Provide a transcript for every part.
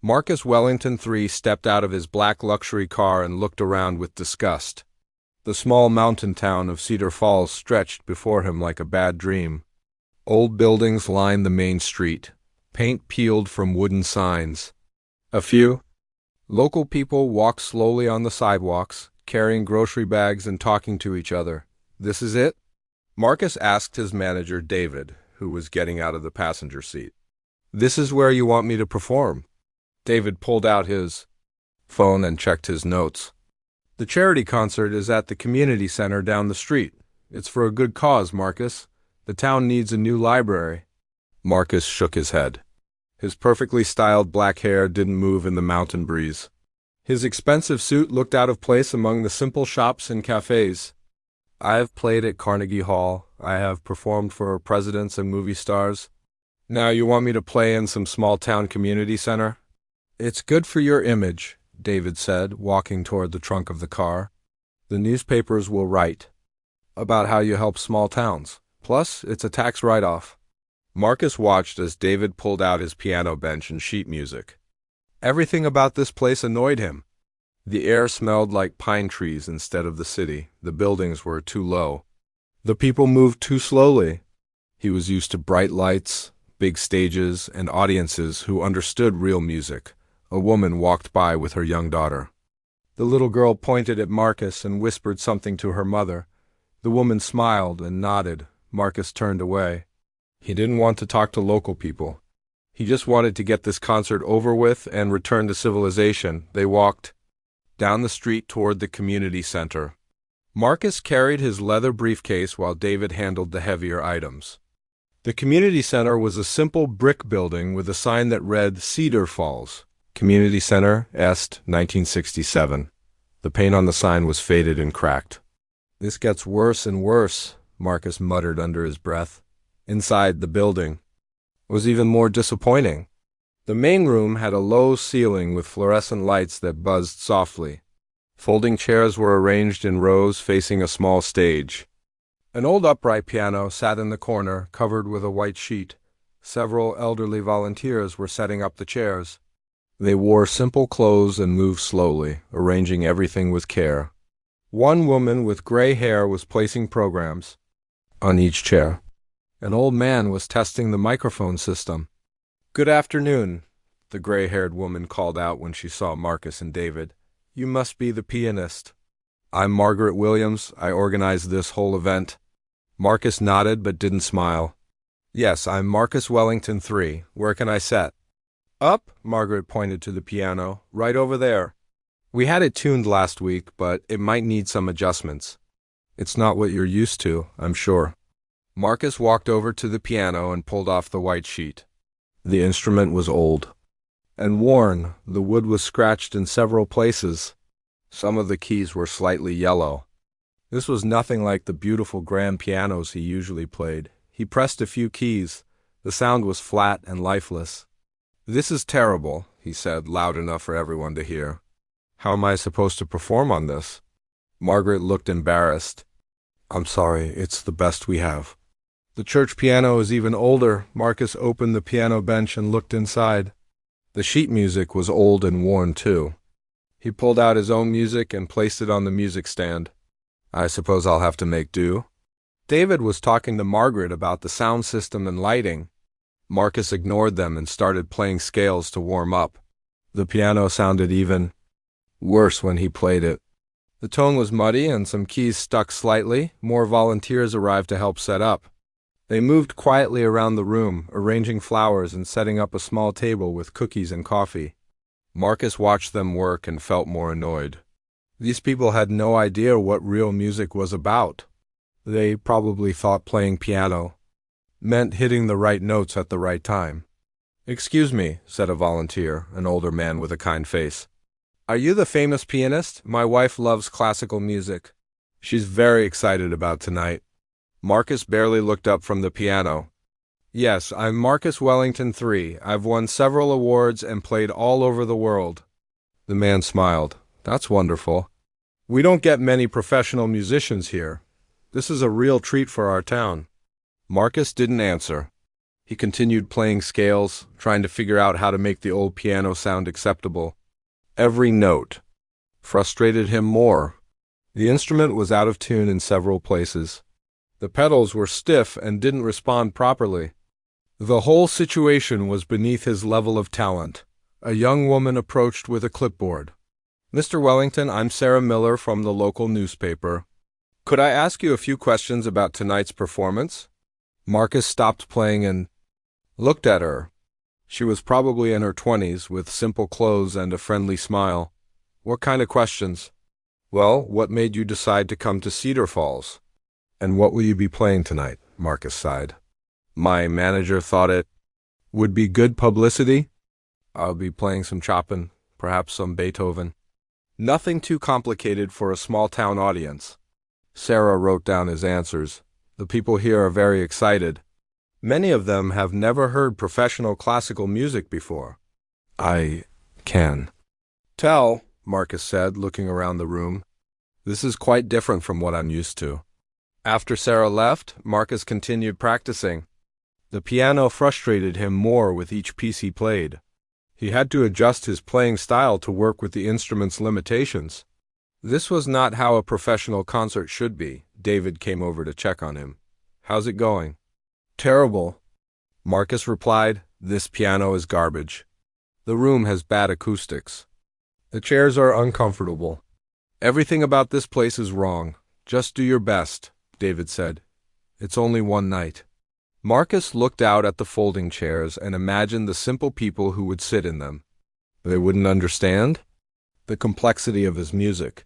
Marcus Wellington III stepped out of his black luxury car and looked around with disgust. The small mountain town of Cedar Falls stretched before him like a bad dream. Old buildings lined the main street, paint peeled from wooden signs. A few local people walked slowly on the sidewalks, carrying grocery bags and talking to each other. "This is it?" Marcus asked his manager, David, who was getting out of the passenger seat. "This is where you want me to perform?" David pulled out his phone and checked his notes. "The charity concert is at the community center down the street. It's for a good cause, Marcus. The town needs a new library." Marcus shook his head. His perfectly styled black hair didn't move in the mountain breeze. His expensive suit looked out of place among the simple shops and cafes. "I have played at Carnegie Hall. I have performed for presidents and movie stars. Now you want me to play in some small-town community center?" "It's good for your image," David said, walking toward the trunk of the car. "The newspapers will write about how you help small towns. Plus, it's a tax write-off." Marcus watched as David pulled out his piano bench and sheet music. Everything about this place annoyed him. The air smelled like pine trees instead of the city. The buildings were too low. The people moved too slowly. He was used to bright lights, big stages, and audiences who understood real music. A woman walked by with her young daughter. The little girl pointed at Marcus and whispered something to her mother. The woman smiled and nodded. Marcus turned away. He didn't want to talk to local people. He just wanted to get this concert over with and return to civilization. They walked down the street toward the community center. Marcus carried his leather briefcase while David handled the heavier items. The community center was a simple brick building with a sign that read Cedar Falls, Community Center, Est, 1967. The paint on the sign was faded and cracked. "This gets worse and worse," Marcus muttered under his breath. Inside, the building was even more disappointing. The main room had a low ceiling with fluorescent lights that buzzed softly. Folding chairs were arranged in rows facing a small stage. An old upright piano sat in the corner, covered with a white sheet. Several elderly volunteers were setting up the chairs. They wore simple clothes and moved slowly, arranging everything with care. One woman with gray hair was placing programs on each chair. An old man was testing the microphone system. "Good afternoon," the gray-haired woman called out when she saw Marcus and David. "You must be the pianist." "I'm Margaret Williams. I organized this whole event." Marcus nodded but didn't smile. "Yes, I'm Marcus Wellington III. Where can I set?" "Up," Margaret pointed to the piano, "right over there. We had it tuned last week, but it might need some adjustments." "It's not what you're used to, I'm sure." Marcus walked over to the piano and pulled off the white sheet. The instrument was old and worn. The wood was scratched in several places. Some of the keys were slightly yellow. This was nothing like the beautiful grand pianos he usually played. He pressed a few keys. The sound was flat and lifeless. "This is terrible," he said, loud enough for everyone to hear. "How am I supposed to perform on this?" Margaret looked embarrassed. "I'm sorry, it's the best we have." The church piano is even older. Marcus opened the piano bench and looked inside. The sheet music was old and worn, too. He pulled out his own music and placed it on the music stand. "I suppose I'll have to make do." David was talking to Margaret about the sound system and lighting. Marcus ignored them and started playing scales to warm up. The piano sounded even worse when he played it. The tone was muddy and some keys stuck slightly. More volunteers arrived to help set up. They moved quietly around the room, arranging flowers and setting up a small table with cookies and coffee. Marcus watched them work and felt more annoyed. These people had no idea what real music was about. They probably thought playing piano meant hitting the right notes at the right time. "Excuse me," said a volunteer, an older man with a kind face. "Are you the famous pianist? My wife loves classical music. She's very excited about tonight." Marcus barely looked up from the piano. "Yes, I'm Marcus Wellington III. I've won several awards and played all over the world." The man smiled. "That's wonderful. We don't get many professional musicians here. This is a real treat for our town." Marcus didn't answer. He continued playing scales, trying to figure out how to make the old piano sound acceptable. Every note frustrated him more. The instrument was out of tune in several places. The pedals were stiff and didn't respond properly. The whole situation was beneath his level of talent. A young woman approached with a clipboard. "Mr. Wellington, I'm Sarah Miller from the local newspaper. Could I ask you a few questions about tonight's performance?" Marcus stopped playing and looked at her. She was probably in her 20s, with simple clothes and a friendly smile. "What kind of questions?" "Well, what made you decide to come to Cedar Falls?" "And what will you be playing tonight?" Marcus sighed. "My manager thought it would be good publicity. I'll be playing some Chopin, perhaps some Beethoven. Nothing too complicated for a small-town audience." Sarah wrote down his answers. "The people here are very excited. Many of them have never heard professional classical music before." "I can tell," Marcus said, looking around the room. "This is quite different from what I'm used to." After Sarah left, Marcus continued practicing. The piano frustrated him more with each piece he played. He had to adjust his playing style to work with the instrument's limitations. This was not how a professional concert should be. David came over to check on him. "How's it going?" "Terrible," Marcus replied. "This piano is garbage. The room has bad acoustics. The chairs are uncomfortable. Everything about this place is wrong. Just do your best," David said. "It's only one night." Marcus looked out at the folding chairs and imagined the simple people who would sit in them. They wouldn't understand the complexity of his music.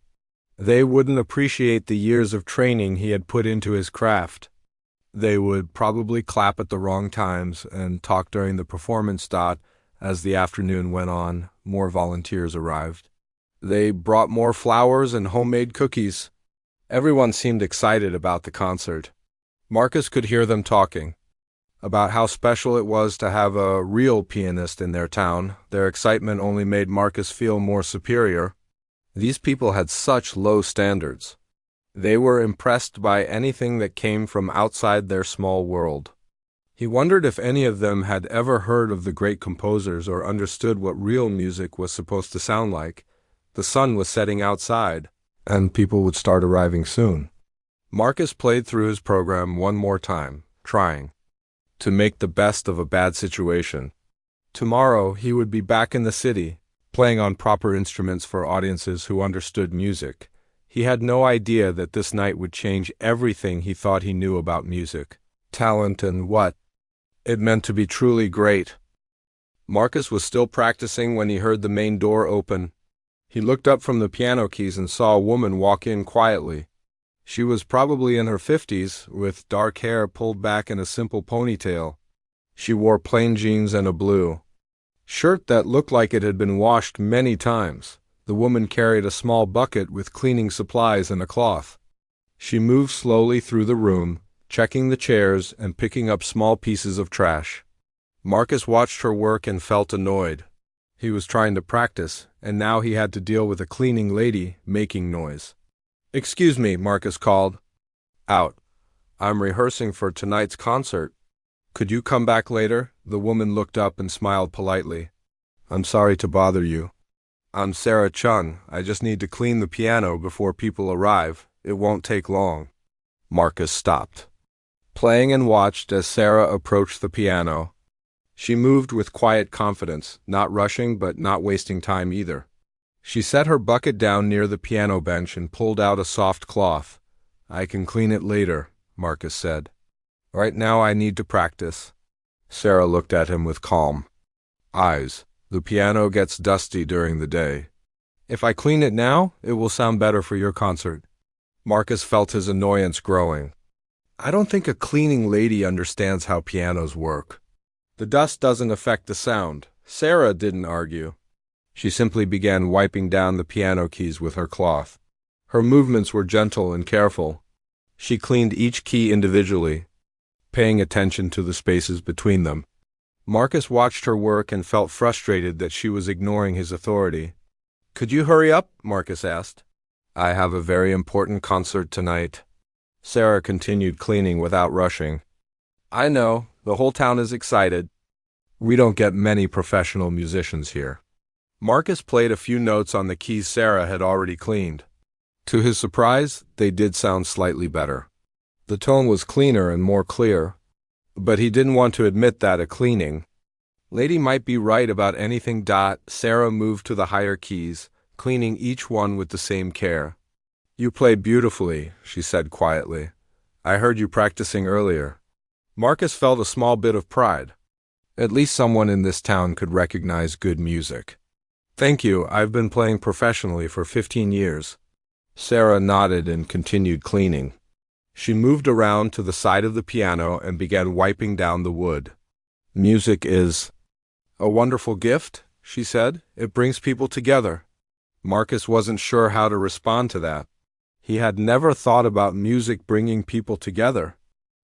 They wouldn't appreciate the years of training he had put into his craft. They would probably clap at the wrong times and talk during the performance. As the afternoon went on, more volunteers arrived. They brought more flowers and homemade cookies. Everyone seemed excited about the concert. Marcus could hear them talking about how special it was to have a real pianist in their town. Their excitement only made Marcus feel more superior. These people had such low standards. They were impressed by anything that came from outside their small world. He wondered if any of them had ever heard of the great composers or understood what real music was supposed to sound like. The sun was setting outside, and people would start arriving soon. Marcus played through his program one more time, trying to make the best of a bad situation. Tomorrow he would be back in the city, playing on proper instruments for audiences who understood music. He had no idea that this night would change everything he thought he knew about music, talent, and what it meant to be truly great. Marcus was still practicing when he heard the main door open. He looked up from the piano keys and saw a woman walk in quietly. She was probably in her 50s, with dark hair pulled back in a simple ponytail. She wore plain jeans and a blue shirt that looked like it had been washed many times. The woman carried a small bucket with cleaning supplies and a cloth. She moved slowly through the room, checking the chairs and picking up small pieces of trash. Marcus watched her work and felt annoyed. He was trying to practice, and now he had to deal with a cleaning lady making noise. "Excuse me," Marcus called. "Out. I'm rehearsing for tonight's concert. Could you come back later?" The woman looked up and smiled politely. "I'm sorry to bother you. I'm Sarah Chung. I just need to clean the piano before people arrive. It won't take long." Marcus stopped playing and watched as Sarah approached the piano. She moved with quiet confidence, not rushing but not wasting time either. She set her bucket down near the piano bench and pulled out a soft cloth. "I can clean it later," Marcus said. "Right now I need to practice." Sarah looked at him with calm eyes. "The piano gets dusty during the day. If I clean it now, it will sound better for your concert." Marcus felt his annoyance growing. "I don't think a cleaning lady understands how pianos work. The dust doesn't affect the sound." Sarah didn't argue. She simply began wiping down the piano keys with her cloth. Her movements were gentle and careful. She cleaned each key individually, paying attention to the spaces between them. Marcus watched her work and felt frustrated that she was ignoring his authority. "Could you hurry up?" Marcus asked. "I have a very important concert tonight." Sarah continued cleaning without rushing. "I know. The whole town is excited. We don't get many professional musicians here. Marcus played a few notes on the keys Sarah had already cleaned. To his surprise, they did sound slightly better. The tone was cleaner and more clear, but he didn't want to admit that a cleaning. Lady might be right about anything. Sarah moved to the higher keys, cleaning each one with the same care. You played beautifully, she said quietly. I heard you practicing earlier. Marcus felt a small bit of pride. At least someone in this town could recognize good music. Thank you, I've been playing professionally for 15 years. Sarah nodded and continued cleaning. She moved around to the side of the piano and began wiping down the wood. Music is a wonderful gift, she said. It brings people together. Marcus wasn't sure how to respond to that. He had never thought about music bringing people together.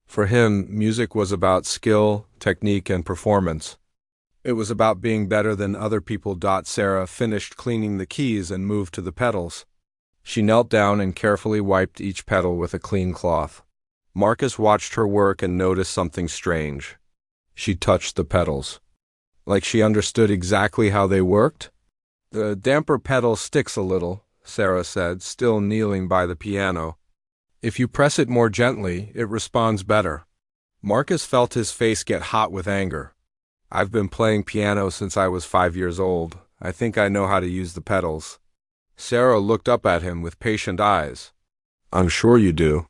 For him, music was about skill, technique, and performance. It was about being better than other people. Sarah finished cleaning the keys and moved to the pedals. She knelt down and carefully wiped each pedal with a clean cloth. Marcus watched her work and noticed something strange. She touched the pedals. Like she understood exactly how they worked? The damper pedal sticks a little, Sarah said, still kneeling by the piano. If you press it more gently, it responds better. Marcus felt his face get hot with anger. I've been playing piano since I was 5 years old. I think I know how to use the pedals. Sarah looked up at him with patient eyes. I'm sure you do.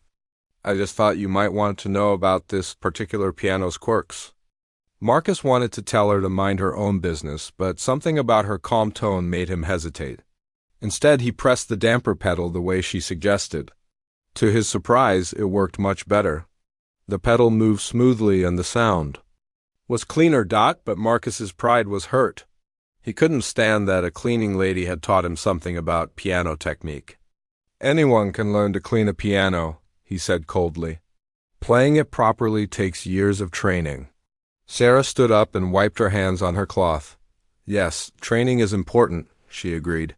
I just thought you might want to know about this particular piano's quirks. Marcus wanted to tell her to mind her own business, but something about her calm tone made him hesitate. Instead, he pressed the damper pedal the way she suggested. To his surprise, it worked much better. The pedal moved smoothly and the sound was cleaner. But Marcus's pride was hurt. He couldn't stand that a cleaning lady had taught him something about piano technique. Anyone can learn to clean a piano, he said coldly. Playing it properly takes years of training. Sarah stood up and wiped her hands on her cloth. Yes, training is important, she agreed.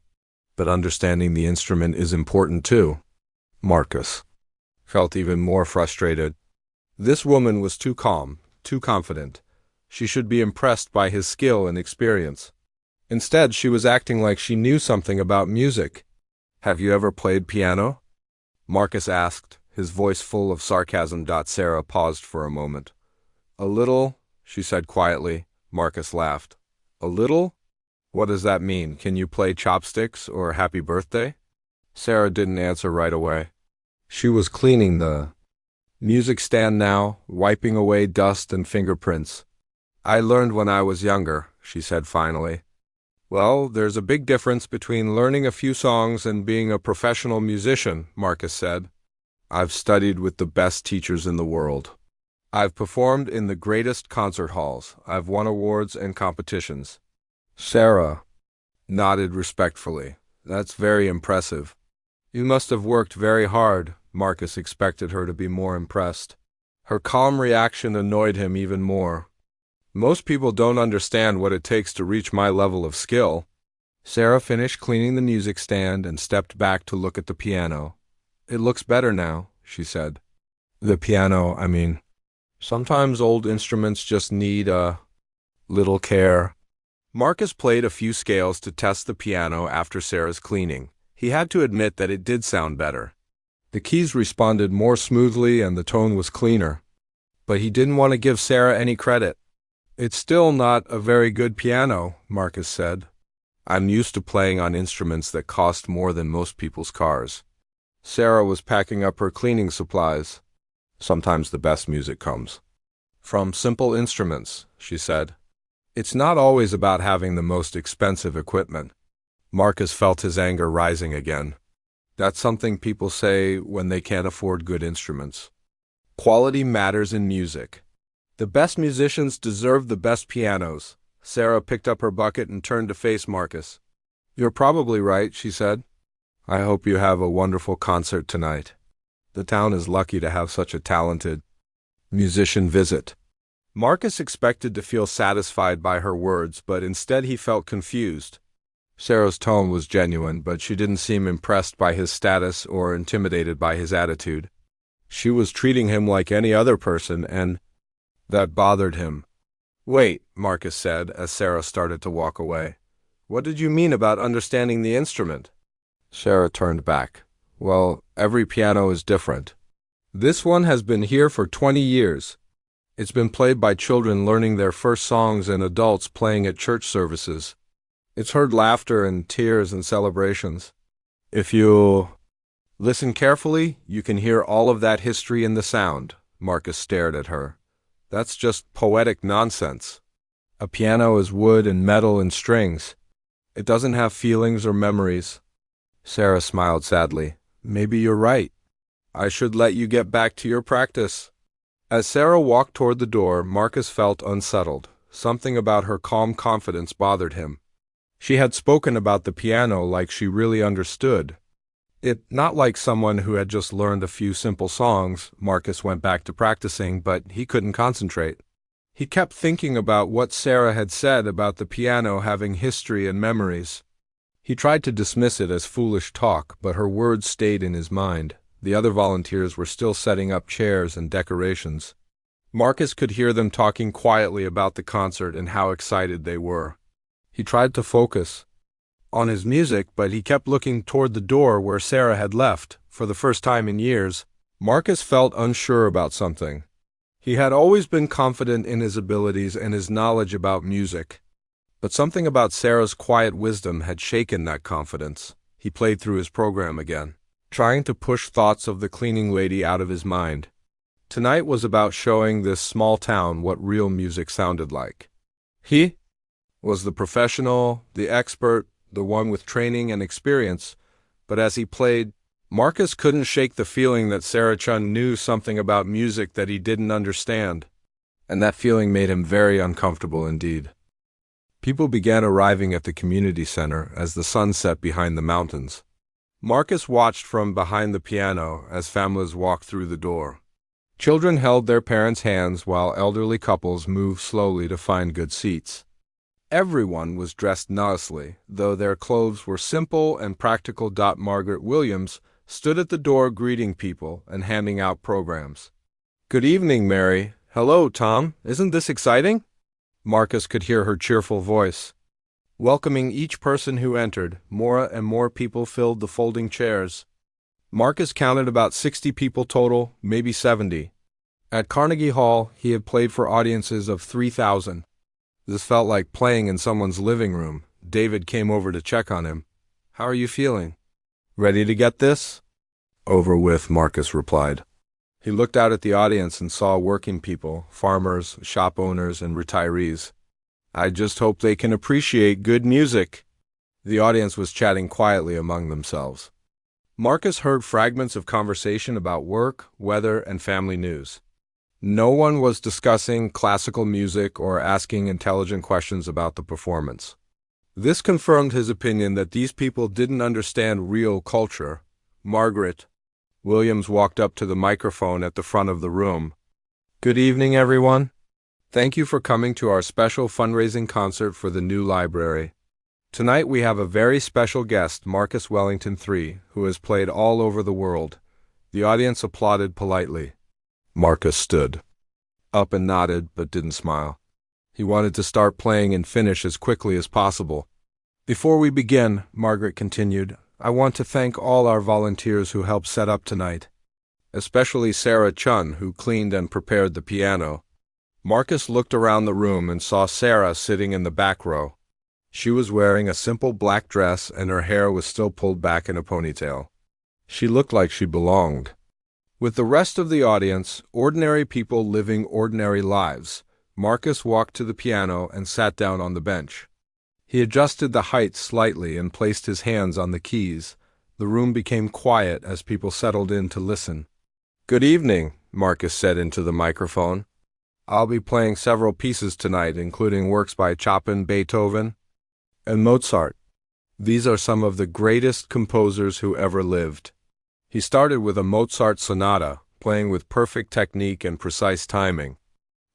But understanding the instrument is important too. Marcus felt even more frustrated. This woman was too calm, too confident. She should be impressed by his skill and experience. Instead, she was acting like she knew something about music. Have you ever played piano? Marcus asked, his voice full of sarcasm. Sarah paused for a moment. A little, she said quietly. Marcus laughed. A little? What does that mean? Can you play Chopsticks or Happy Birthday? Sarah didn't answer right away. She was cleaning the music stand now, wiping away dust and fingerprints. I learned when I was younger, she said finally. Well, there's a big difference between learning a few songs and being a professional musician, Marcus said. I've studied with the best teachers in the world. I've performed in the greatest concert halls. I've won awards and competitions. Sarah nodded respectfully. That's very impressive. You must have worked very hard. Marcus expected her to be more impressed. Her calm reaction annoyed him even more. Most people don't understand what it takes to reach my level of skill. Sarah finished cleaning the music stand and stepped back to look at the piano. It looks better now, she said. The piano, I mean. Sometimes old instruments just need a little care. Marcus played a few scales to test the piano after Sarah's cleaning. He had to admit that it did sound better. The keys responded more smoothly and the tone was cleaner. But he didn't want to give Sarah any credit. It's still not a very good piano, Marcus said. I'm used to playing on instruments that cost more than most people's cars. Sarah was packing up her cleaning supplies. Sometimes the best music comes from simple instruments, she said. It's not always about having the most expensive equipment. Marcus felt his anger rising again. That's something people say when they can't afford good instruments. Quality matters in music. The best musicians deserve the best pianos. Sarah picked up her bucket and turned to face Marcus. You're probably right, she said. I hope you have a wonderful concert tonight. The town is lucky to have such a talented musician visit. Marcus expected to feel satisfied by her words, but instead he felt confused. Sarah's tone was genuine, but she didn't seem impressed by his status or intimidated by his attitude. She was treating him like any other person, and That bothered him. "Wait," Marcus said as Sarah started to walk away. "What did you mean about understanding the instrument?" Sarah turned back. "Well, every piano is different. This one has been here for 20 years. It's been played by children learning their first songs and adults playing at church services. It's heard laughter and tears and celebrations. If you listen carefully, you can hear all of that history in the sound." Marcus stared at her. "That's just poetic nonsense. A piano is wood and metal and strings. It doesn't have feelings or memories." Sarah smiled sadly. "Maybe you're right. I should let you get back to your practice." As Sarah walked toward the door, Marcus felt unsettled. Something about her calm confidence bothered him. She had spoken about the piano like she really understood it, not like someone who had just learned a few simple songs. Marcus went back to practicing, but he couldn't concentrate. He kept thinking about what Sarah had said about the piano having history and memories. He tried to dismiss it as foolish talk, but her words stayed in his mind. The other volunteers were still setting up chairs and decorations. Marcus could hear them talking quietly about the concert and how excited they were. He tried to focus on his music, but he kept looking toward the door where Sarah had left. For the first time in years, Marcus felt unsure about something. He had always been confident in his abilities and his knowledge about music, but something about Sarah's quiet wisdom had shaken that confidence. He played through his program again, trying to push thoughts of the cleaning lady out of his mind. Tonight was about showing this small town what real music sounded like. He was the professional, the expert, the one with training and experience, but as he played, Marcus couldn't shake the feeling that Sarah Chun knew something about music that he didn't understand, and that feeling made him very uncomfortable indeed. People began arriving at the community center as the sun set behind the mountains. Marcus watched from behind the piano as families walked through the door. Children held their parents' hands while elderly couples moved slowly to find good seats. Everyone was dressed nicely, though their clothes were simple and practical. Margaret Williams stood at the door greeting people and handing out programs. "Good evening, Mary." "Hello, Tom. Isn't this exciting?" Marcus could hear her cheerful voice. Welcoming each person who entered, more and more people filled the folding chairs. Marcus counted about 60 people total, maybe 70. At Carnegie Hall, he had played for audiences of 3,000. This felt like playing in someone's living room. David came over to check on him. "How are you feeling? Ready to get this?" "Over with," Marcus replied. He looked out at the audience and saw working people, farmers, shop owners, and retirees. "I just hope they can appreciate good music." The audience was chatting quietly among themselves. Marcus heard fragments of conversation about work, weather, and family news. No one was discussing classical music or asking intelligent questions about the performance. This confirmed his opinion that these people didn't understand real culture. Margaret Williams walked up to the microphone at the front of the room. "Good evening, everyone. Thank you for coming to our special fundraising concert for the new library. Tonight we have a very special guest, Marcus Wellington III, who has played all over the world." The audience applauded politely. Marcus stood up and nodded, but didn't smile. He wanted to start playing and finish as quickly as possible. "Before we begin," Margaret continued, "I want to thank all our volunteers who helped set up tonight, especially Sarah Chun, who cleaned and prepared the piano." Marcus looked around the room and saw Sarah sitting in the back row. She was wearing a simple black dress and her hair was still pulled back in a ponytail. She looked like she belonged. With the rest of the audience, ordinary people living ordinary lives, Marcus walked to the piano and sat down on the bench. He adjusted the height slightly and placed his hands on the keys. The room became quiet as people settled in to listen. "Good evening," Marcus said into the microphone. "I'll be playing several pieces tonight, including works by Chopin, Beethoven, and Mozart. These are some of the greatest composers who ever lived." He started with a Mozart sonata, playing with perfect technique and precise timing.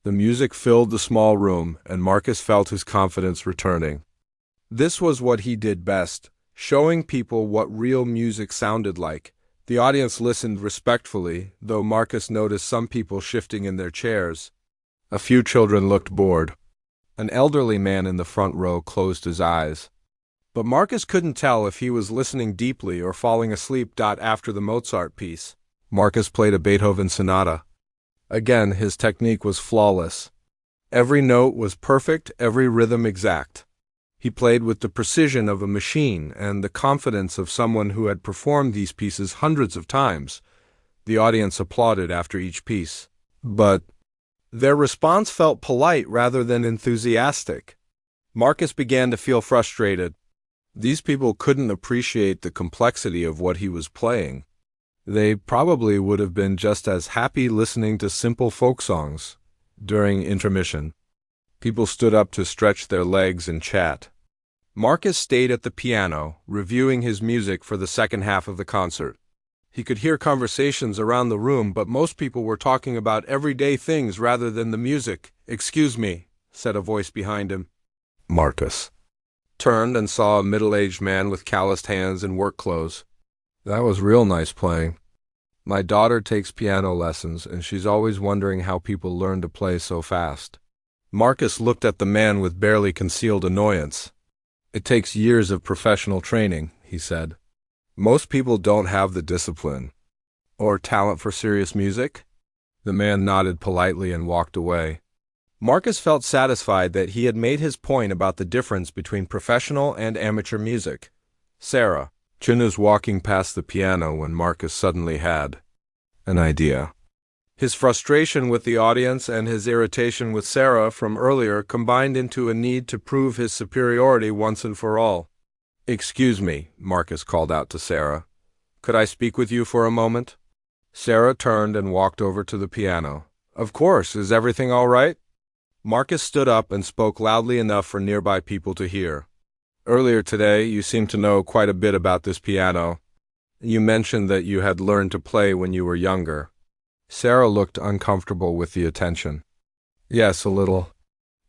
The music filled the small room, and Marcus felt his confidence returning. This was what he did best, showing people what real music sounded like. The audience listened respectfully, though Marcus noticed some people shifting in their chairs. A few children looked bored. An elderly man in the front row closed his eyes. But Marcus couldn't tell if he was listening deeply or falling asleep. After the Mozart piece, Marcus played a Beethoven sonata. Again, his technique was flawless. Every note was perfect, every rhythm exact. He played with the precision of a machine and the confidence of someone who had performed these pieces hundreds of times. The audience applauded after each piece. But their response felt polite rather than enthusiastic. Marcus began to feel frustrated. These people couldn't appreciate the complexity of what he was playing. They probably would have been just as happy listening to simple folk songs. During intermission, people stood up to stretch their legs and chat. Marcus stayed at the piano, reviewing his music for the second half of the concert. He could hear conversations around the room, but most people were talking about everyday things rather than the music. "Excuse me," said a voice behind him. Marcus turned and saw a middle-aged man with calloused hands and work clothes. "That was real nice playing. My daughter takes piano lessons, and she's always wondering how people learn to play so fast." Marcus looked at the man with barely concealed annoyance. "It takes years of professional training," he said. "Most people don't have the discipline or talent for serious music." The man nodded politely and walked away. Marcus felt satisfied that he had made his point about the difference between professional and amateur music. Sarah Chin was walking past the piano when Marcus suddenly had an idea. His frustration with the audience and his irritation with Sarah from earlier combined into a need to prove his superiority once and for all. "Excuse me," Marcus called out to Sarah. "Could I speak with you for a moment?" Sarah turned and walked over to the piano. "Of course. Is everything all right?" Marcus stood up and spoke loudly enough for nearby people to hear. "Earlier today, you seemed to know quite a bit about this piano. You mentioned that you had learned to play when you were younger." Sarah looked uncomfortable with the attention. "Yes, a little."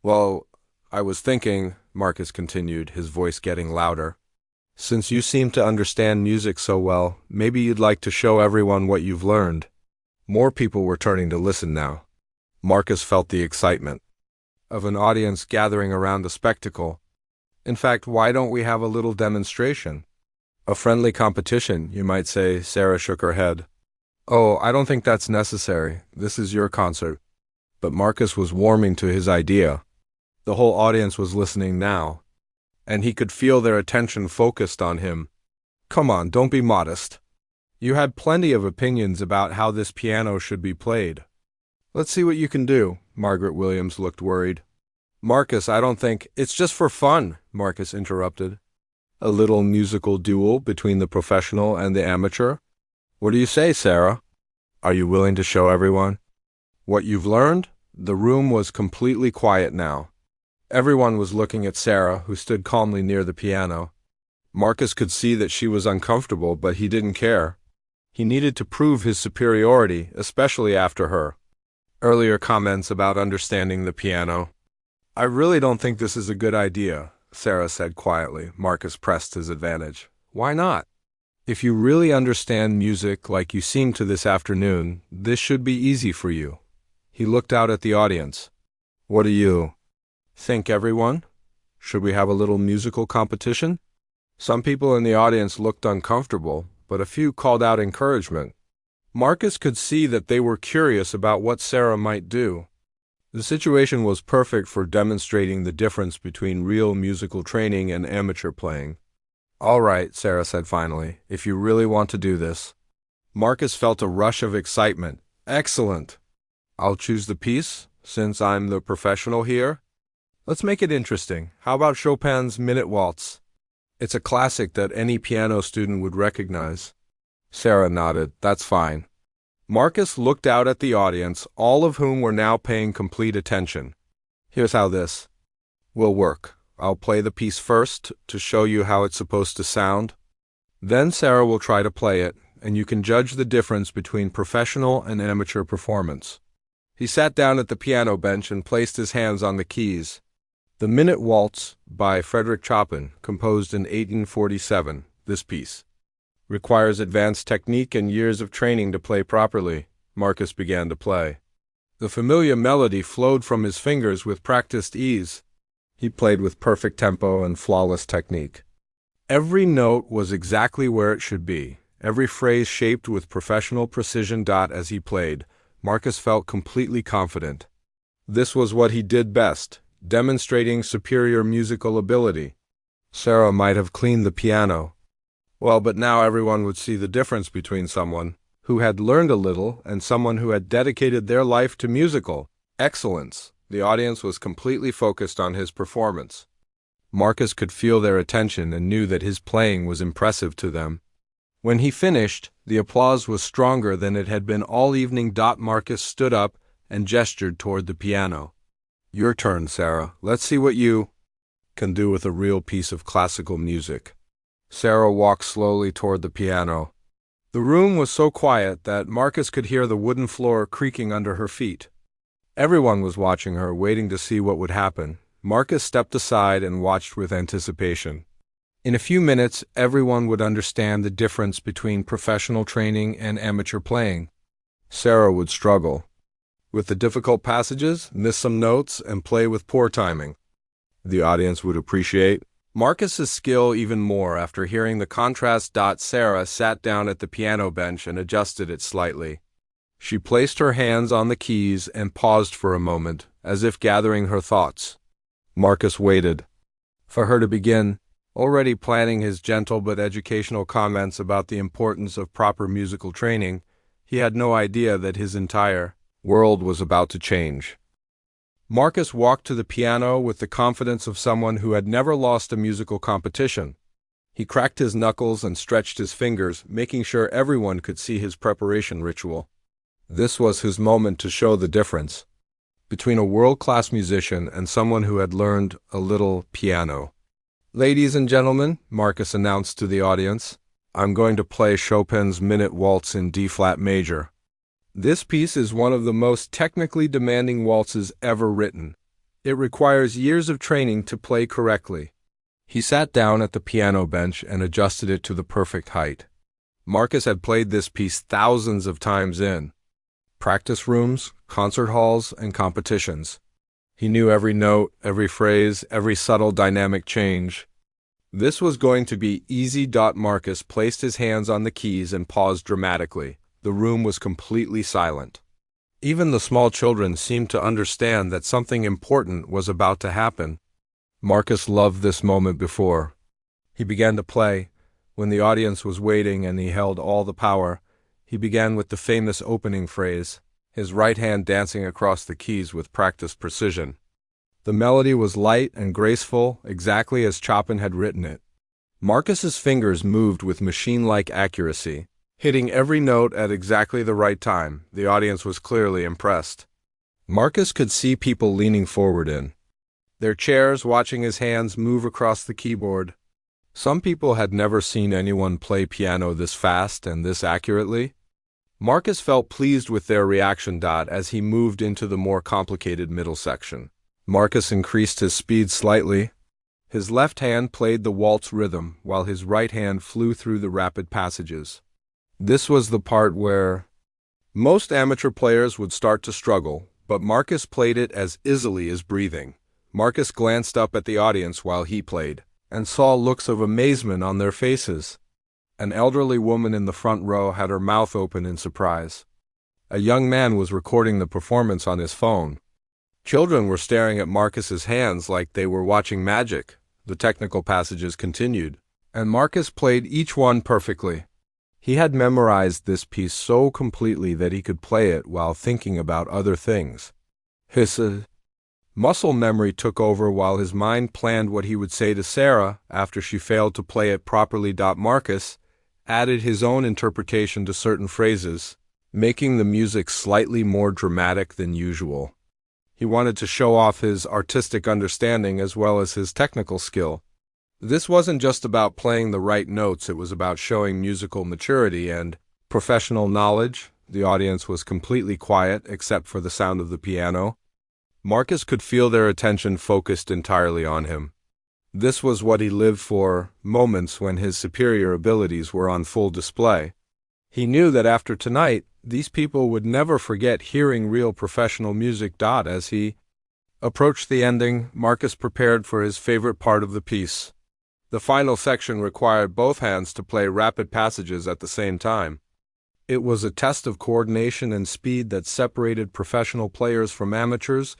"Well, I was thinking," Marcus continued, his voice getting louder, "since you seem to understand music so well, maybe you'd like to show everyone what you've learned." More people were turning to listen now. Marcus felt the excitement of an audience gathering around a spectacle. "In fact, why don't we have a little demonstration? A friendly competition, you might say." Sarah shook her head. "Oh, I don't think that's necessary. This is your concert." But Marcus was warming to his idea. The whole audience was listening now, and he could feel their attention focused on him. "Come on, don't be modest. You had plenty of opinions about how this piano should be played. Let's see what you can do." Margaret Williams looked worried. "Marcus, I don't think—" "It's just for fun," Marcus interrupted. "A little musical duel between the professional and the amateur. What do you say, Sarah? Are you willing to show everyone what you've learned?" The room was completely quiet now. Everyone was looking at Sarah, who stood calmly near the piano. Marcus could see that she was uncomfortable, but he didn't care. He needed to prove his superiority, especially after her earlier comments about understanding the piano. "I really don't think this is a good idea," Sarah said quietly. Marcus pressed his advantage. "Why not? If you really understand music like you seem to this afternoon, this should be easy for you." He looked out at the audience. "What do you think, everyone? Should we have a little musical competition?" Some people in the audience looked uncomfortable, but a few called out encouragement. Marcus could see that they were curious about what Sarah might do. The situation was perfect for demonstrating the difference between real musical training and amateur playing. "All right," Sarah said finally, "if you really want to do this." Marcus felt a rush of excitement. "Excellent. I'll choose the piece, since I'm the professional here. Let's make it interesting. How about Chopin's Minute Waltz? It's a classic that any piano student would recognize." Sarah nodded. "That's fine." Marcus looked out at the audience, all of whom were now paying complete attention. "Here's how this will work. I'll play the piece first to show you how it's supposed to sound. Then Sarah will try to play it, and you can judge the difference between professional and amateur performance." He sat down at the piano bench and placed his hands on the keys. The Minute Waltz by Frédéric Chopin, composed in 1847, this piece requires advanced technique and years of training to play properly. Marcus began to play. The familiar melody flowed from his fingers with practiced ease. He played with perfect tempo and flawless technique. Every note was exactly where it should be, every phrase shaped with professional precision. As he played, Marcus felt completely confident. This was what he did best, demonstrating superior musical ability. Sarah might have cleaned the piano. Well, but now everyone would see the difference between someone who had learned a little and someone who had dedicated their life to musical excellence. The audience was completely focused on his performance. Marcus could feel their attention and knew that his playing was impressive to them. When he finished, the applause was stronger than it had been all evening. Marcus stood up and gestured toward the piano. "Your turn, Sarah. Let's see what you can do with a real piece of classical music." Sarah walked slowly toward the piano. The room was so quiet that Marcus could hear the wooden floor creaking under her feet. Everyone was watching her, waiting to see what would happen. Marcus stepped aside and watched with anticipation. In a few minutes, everyone would understand the difference between professional training and amateur playing. Sarah would struggle with the difficult passages, miss some notes, and play with poor timing. The audience would appreciate Marcus's skill even more after hearing the contrast. Sarah sat down at the piano bench and adjusted it slightly. She placed her hands on the keys and paused for a moment, as if gathering her thoughts. Marcus waited for her to begin, already planning his gentle but educational comments about the importance of proper musical training. He had no idea that his entire world was about to change. Marcus walked to the piano with the confidence of someone who had never lost a musical competition. He cracked his knuckles and stretched his fingers, making sure everyone could see his preparation ritual. This was his moment to show the difference between a world-class musician and someone who had learned a little piano. "Ladies and gentlemen," Marcus announced to the audience, "I'm going to play Chopin's Minute Waltz in D-flat major. This piece is one of the most technically demanding waltzes ever written. It requires years of training to play correctly." He sat down at the piano bench and adjusted it to the perfect height. Marcus had played this piece thousands of times in practice rooms, concert halls, and competitions. He knew every note, every phrase, every subtle dynamic change. This was going to be easy. Marcus placed his hands on the keys and paused dramatically. The room was completely silent. Even the small children seemed to understand that something important was about to happen. Marcus loved this moment before. He began to play. When the audience was waiting and he held all the power, he began with the famous opening phrase, his right hand dancing across the keys with practiced precision. The melody was light and graceful, exactly as Chopin had written it. Marcus's fingers moved with machine-like accuracy, hitting every note at exactly the right time. The audience was clearly impressed. Marcus could see people leaning forward in their chairs, watching his hands move across the keyboard. Some people had never seen anyone play piano this fast and this accurately. Marcus felt pleased with their reaction. As he moved into the more complicated middle section, Marcus increased his speed slightly. His left hand played the waltz rhythm, while his right hand flew through the rapid passages. This was the part where most amateur players would start to struggle, but Marcus played it as easily as breathing. Marcus glanced up at the audience while he played, and saw looks of amazement on their faces. An elderly woman in the front row had her mouth open in surprise. A young man was recording the performance on his phone. Children were staring at Marcus's hands like they were watching magic. The technical passages continued, and Marcus played each one perfectly. He had memorized this piece so completely that he could play it while thinking about other things. His muscle memory took over while his mind planned what he would say to Sarah after she failed to play it properly. Marcus added his own interpretation to certain phrases, making the music slightly more dramatic than usual. He wanted to show off his artistic understanding as well as his technical skill. This wasn't just about playing the right notes, it was about showing musical maturity and professional knowledge. The audience was completely quiet except for the sound of the piano. Marcus could feel their attention focused entirely on him. This was what he lived for, moments when his superior abilities were on full display. He knew that after tonight, These people would never forget hearing real professional music. As he approached the ending, Marcus prepared for his favorite part of the piece. The final section required both hands to play rapid passages at the same time. It was a test of coordination and speed that separated professional players from amateurs.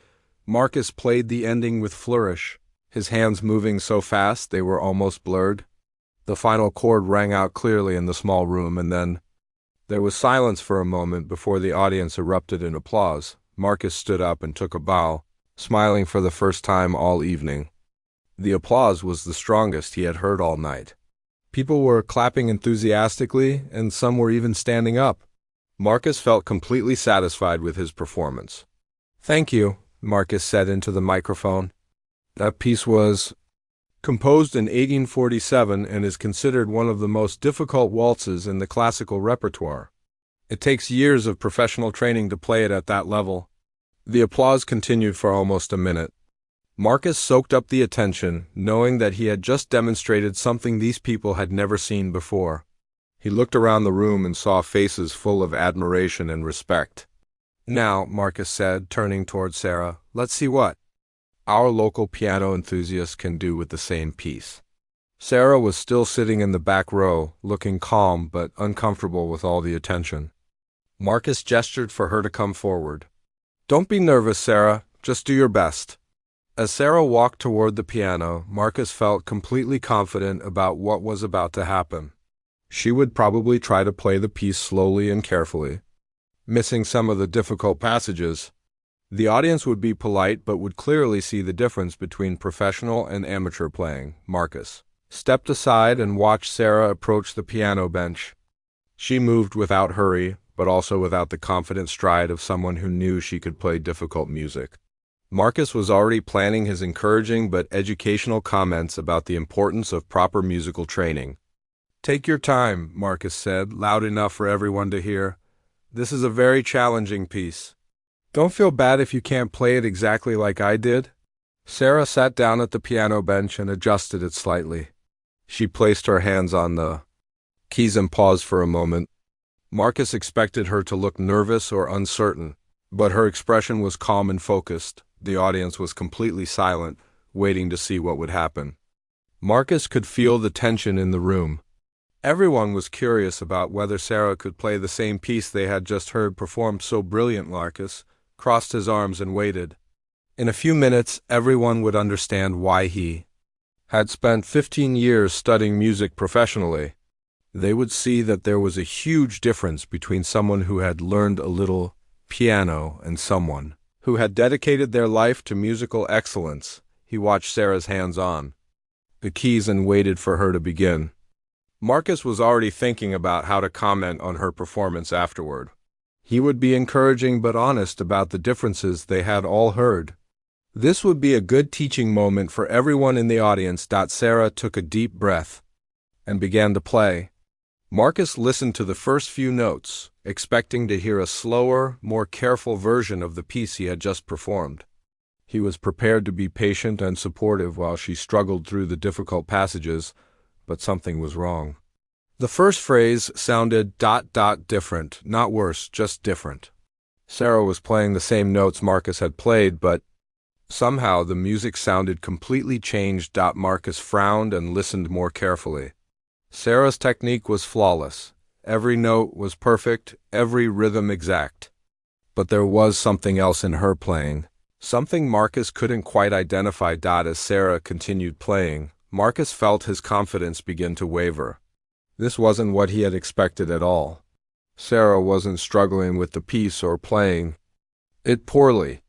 Marcus played the ending with flourish, his hands moving so fast they were almost blurred. The final chord rang out clearly in the small room, and then there was silence for a moment before the audience erupted in applause. Marcus stood up and took a bow, smiling for the first time all evening. The applause was the strongest he had heard all night. People were clapping enthusiastically, and some were even standing up. Marcus felt completely satisfied with his performance. "Thank you," Marcus said into the microphone. "That piece was composed in 1847 and is considered one of the most difficult waltzes in the classical repertoire. It takes years of professional training to play it at that level." The applause continued for almost a minute. Marcus soaked up the attention, knowing that he had just demonstrated something these people had never seen before. He looked around the room and saw faces full of admiration and respect. "Now," Marcus said, turning toward Sarah, "let's see what our local piano enthusiast can do with the same piece." Sarah was still sitting in the back row, looking calm but uncomfortable with all the attention. Marcus gestured for her to come forward. "Don't be nervous, Sarah. Just do your best." As Sarah walked toward the piano, Marcus felt completely confident about what was about to happen. She would probably try to play the piece slowly and carefully, missing some of the difficult passages. The audience would be polite but would clearly see the difference between professional and amateur playing. Marcus stepped aside and watched Sarah approach the piano bench. She moved without hurry, but also without the confident stride of someone who knew she could play difficult music. Marcus was already planning his encouraging but educational comments about the importance of proper musical training. "Take your time," Marcus said, loud enough for everyone to hear. "This is a very challenging piece. Don't feel bad if you can't play it exactly like I did." Sarah sat down at the piano bench and adjusted it slightly. She placed her hands on the keys and paused for a moment. Marcus expected her to look nervous or uncertain, but her expression was calm and focused. The audience was completely silent, waiting to see what would happen. Marcus could feel the tension in the room. Everyone was curious about whether Sarah could play the same piece they had just heard performed so brilliantly. Marcus crossed his arms and waited. In a few minutes, everyone would understand why he had spent 15 years studying music professionally. They would see that there was a huge difference between someone who had learned a little piano and someone who had dedicated their life to musical excellence. He watched Sarah's hands on the keys and waited for her to begin. Marcus was already thinking about how to comment on her performance afterward. He would be encouraging but honest about the differences they had all heard. This would be a good teaching moment for everyone in the audience. Sarah took a deep breath and began to play. Marcus listened to the first few notes, expecting to hear a slower, more careful version of the piece he had just performed. He was prepared to be patient and supportive while she struggled through the difficult passages, but something was wrong. The first phrase sounded ... different, not worse, just different. Sarah was playing the same notes Marcus had played, but somehow the music sounded completely changed. Marcus frowned and listened more carefully. Sarah's technique was flawless. Every note was perfect, every rhythm exact. But there was something else in her playing, something Marcus couldn't quite identify. As Sarah continued playing, Marcus felt his confidence begin to waver. This wasn't what he had expected at all. Sarah wasn't struggling with the piece or playing it poorly.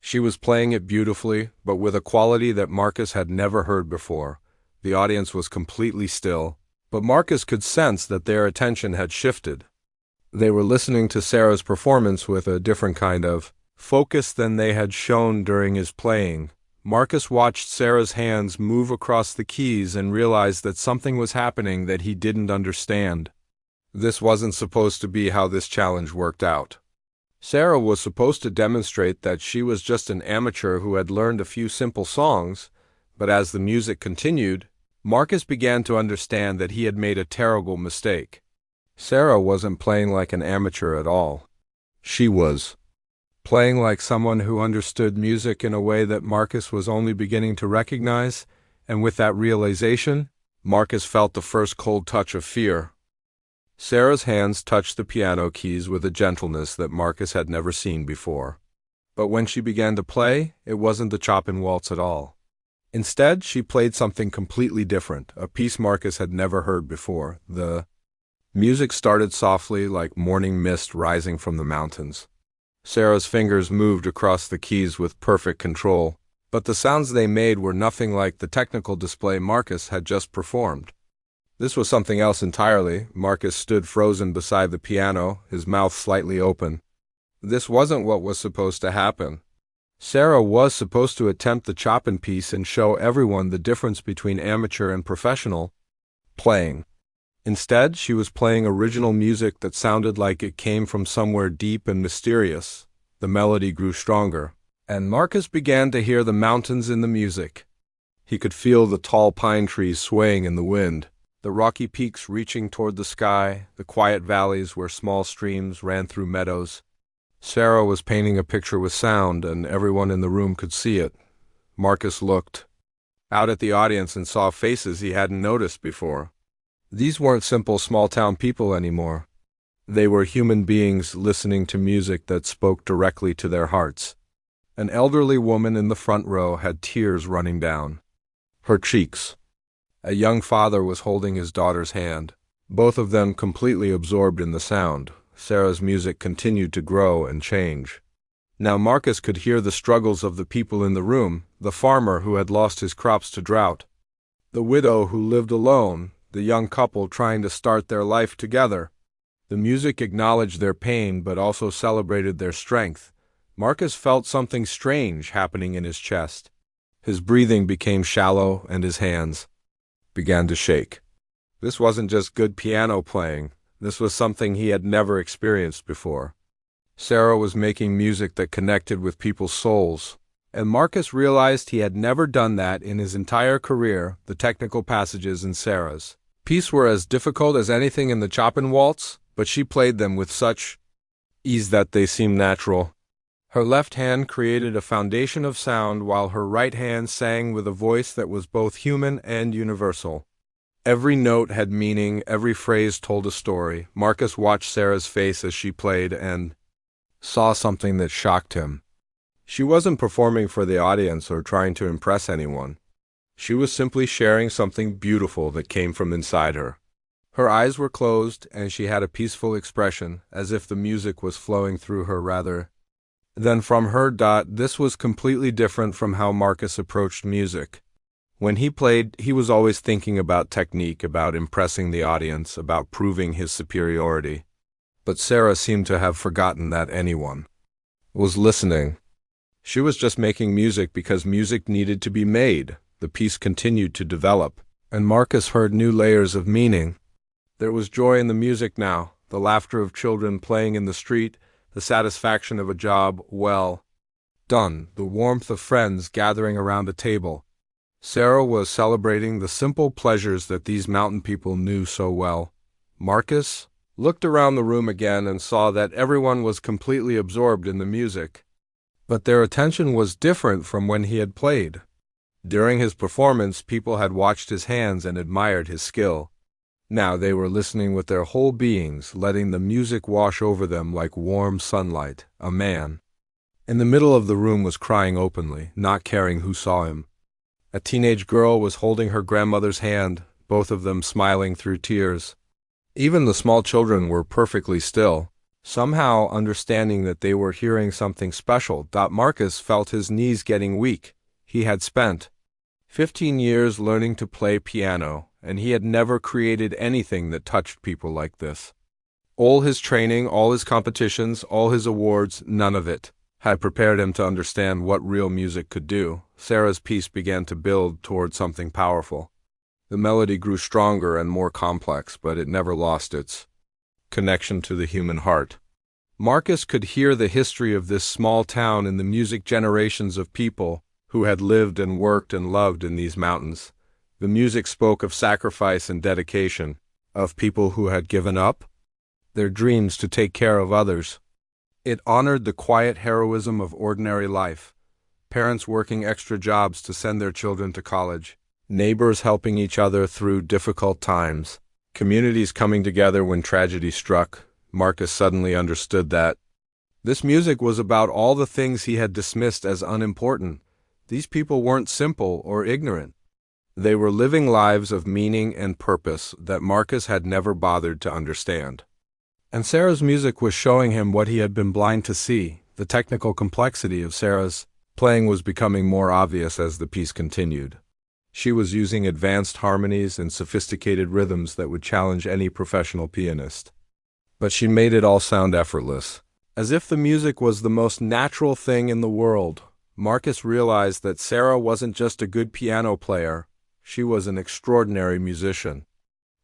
She was playing it beautifully, but with a quality that Marcus had never heard before. The audience was completely still, but Marcus could sense that their attention had shifted. They were listening to Sarah's performance with a different kind of focus than they had shown during his playing. Marcus watched Sarah's hands move across the keys and realized that something was happening that he didn't understand. This wasn't supposed to be how this challenge worked out. Sarah was supposed to demonstrate that she was just an amateur who had learned a few simple songs, but as the music continued, Marcus began to understand that he had made a terrible mistake. Sarah wasn't playing like an amateur at all. She was playing like someone who understood music in a way that Marcus was only beginning to recognize, and with that realization, Marcus felt the first cold touch of fear. Sarah's hands touched the piano keys with a gentleness that Marcus had never seen before. But when she began to play, it wasn't the Chopin waltz at all. Instead, she played something completely different, a piece Marcus had never heard before. The music started softly, like morning mist rising from the mountains. Sarah's fingers moved across the keys with perfect control, but the sounds they made were nothing like the technical display Marcus had just performed. This was something else entirely. Marcus stood frozen beside the piano, his mouth slightly open. This wasn't what was supposed to happen. Sarah was supposed to attempt the Chopin piece and show everyone the difference between amateur and professional playing. Instead, she was playing original music that sounded like it came from somewhere deep and mysterious. The melody grew stronger, and Marcus began to hear the mountains in the music. He could feel the tall pine trees swaying in the wind, the rocky peaks reaching toward the sky, the quiet valleys where small streams ran through meadows. Sarah was painting a picture with sound, and everyone in the room could see it. Marcus looked out at the audience and saw faces he hadn't noticed before. These weren't simple small-town people anymore. They were human beings listening to music that spoke directly to their hearts. An elderly woman in the front row had tears running down her cheeks. A young father was holding his daughter's hand, both of them completely absorbed in the sound. Sarah's music continued to grow and change. Now Marcus could hear the struggles of the people in the room, the farmer who had lost his crops to drought, the widow who lived alone, the young couple trying to start their life together. The music acknowledged their pain but also celebrated their strength. Marcus felt something strange happening in his chest. His breathing became shallow and his hands began to shake. This wasn't just good piano playing. This was something he had never experienced before. Sarah was making music that connected with people's souls, and Marcus realized he had never done that in his entire career. The technical passages in Sarah's piece were as difficult as anything in the Chopin waltz, but she played them with such ease that they seemed natural. Her left hand created a foundation of sound while her right hand sang with a voice that was both human and universal. Every note had meaning, every phrase told a story. Marcus watched Sarah's face as she played and saw something that shocked him. She wasn't performing for the audience or trying to impress anyone. She was simply sharing something beautiful that came from inside her. Her eyes were closed, and she had a peaceful expression, as if the music was flowing through her rather than from her. This was completely different from how Marcus approached music. When he played, he was always thinking about technique, about impressing the audience, about proving his superiority. But Sarah seemed to have forgotten that anyone was listening. She was just making music because music needed to be made. The piece continued to develop, and Marcus heard new layers of meaning. There was joy in the music now, the laughter of children playing in the street, the satisfaction of a job well done, the warmth of friends gathering around a table. Sarah was celebrating the simple pleasures that these mountain people knew so well. Marcus looked around the room again and saw that everyone was completely absorbed in the music. But their attention was different from when he had played. During his performance, people had watched his hands and admired his skill. Now they were listening with their whole beings, letting the music wash over them like warm sunlight. A man in the middle of the room was crying openly, not caring who saw him. A teenage girl was holding her grandmother's hand, both of them smiling through tears. Even the small children were perfectly still, somehow understanding that they were hearing something special. Marcus felt his knees getting weak. He had spent 15 years learning to play piano, and he had never created anything that touched people like this. All his training, all his competitions, all his awards, none of it had prepared him to understand what real music could do. Sarah's piece began to build toward something powerful. The melody grew stronger and more complex, but it never lost its connection to the human heart. Marcus could hear the history of this small town in the music, generations of people who had lived and worked and loved in these mountains. The music spoke of sacrifice and dedication, of people who had given up their dreams to take care of others. It honored the quiet heroism of ordinary life, parents working extra jobs to send their children to college, neighbors helping each other through difficult times, communities coming together when tragedy struck. Marcus suddenly understood that this music was about all the things he had dismissed as unimportant. These people weren't simple or ignorant. They were living lives of meaning and purpose that Marcus had never bothered to understand. And Sarah's music was showing him what he had been blind to see. The technical complexity of Sarah's playing was becoming more obvious as the piece continued. She was using advanced harmonies and sophisticated rhythms that would challenge any professional pianist. But she made it all sound effortless, as if the music was the most natural thing in the world. Marcus realized that Sarah wasn't just a good piano player, she was an extraordinary musician.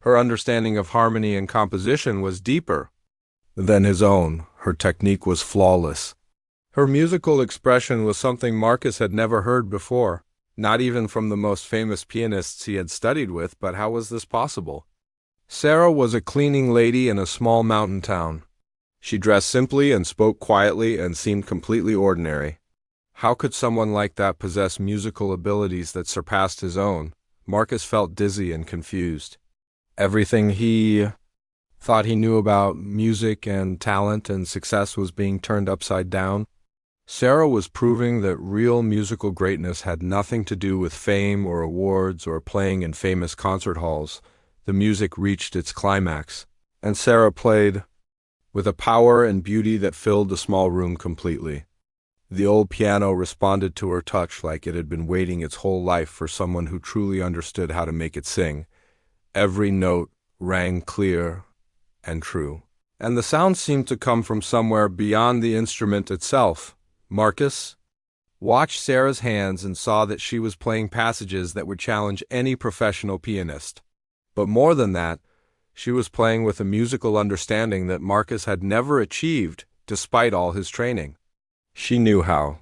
Her understanding of harmony and composition was deeper than his own. Her technique was flawless. Her musical expression was something Marcus had never heard before, not even from the most famous pianists he had studied with. But how was this possible? Sarah was a cleaning lady in a small mountain town. She dressed simply and spoke quietly and seemed completely ordinary. How could someone like that possess musical abilities that surpassed his own? Marcus felt dizzy and confused. Everything he thought he knew about music and talent and success was being turned upside down. Sarah was proving that real musical greatness had nothing to do with fame or awards or playing in famous concert halls. The music reached its climax, and Sarah played with a power and beauty that filled the small room completely. The old piano responded to her touch like it had been waiting its whole life for someone who truly understood how to make it sing. Every note rang clear and true, and the sound seemed to come from somewhere beyond the instrument itself. Marcus watched Sarah's hands and saw that she was playing passages that would challenge any professional pianist. But more than that, she was playing with a musical understanding that Marcus had never achieved despite all his training. She knew how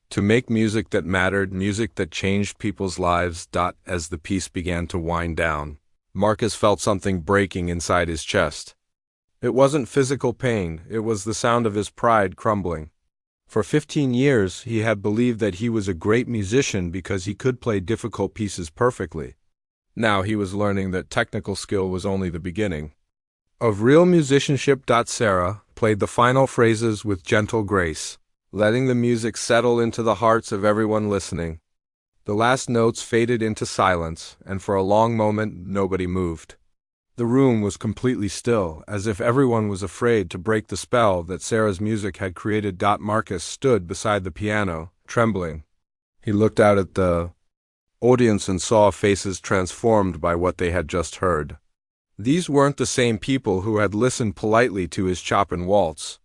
to make music that mattered, music that changed people's lives. As the piece began to wind down, Marcus felt something breaking inside his chest. It wasn't physical pain, it was the sound of his pride crumbling. For 15 years, he had believed that he was a great musician because he could play difficult pieces perfectly. Now he was learning that technical skill was only the beginning of real musicianship. Sarah played the final phrases with gentle grace, letting the music settle into the hearts of everyone listening. The last notes faded into silence, and for a long moment nobody moved. The room was completely still, as if everyone was afraid to break the spell that Sarah's music had created. Marcus stood beside the piano, trembling. He looked out at the audience and saw faces transformed by what they had just heard. These weren't the same people who had listened politely to his Chopin waltz.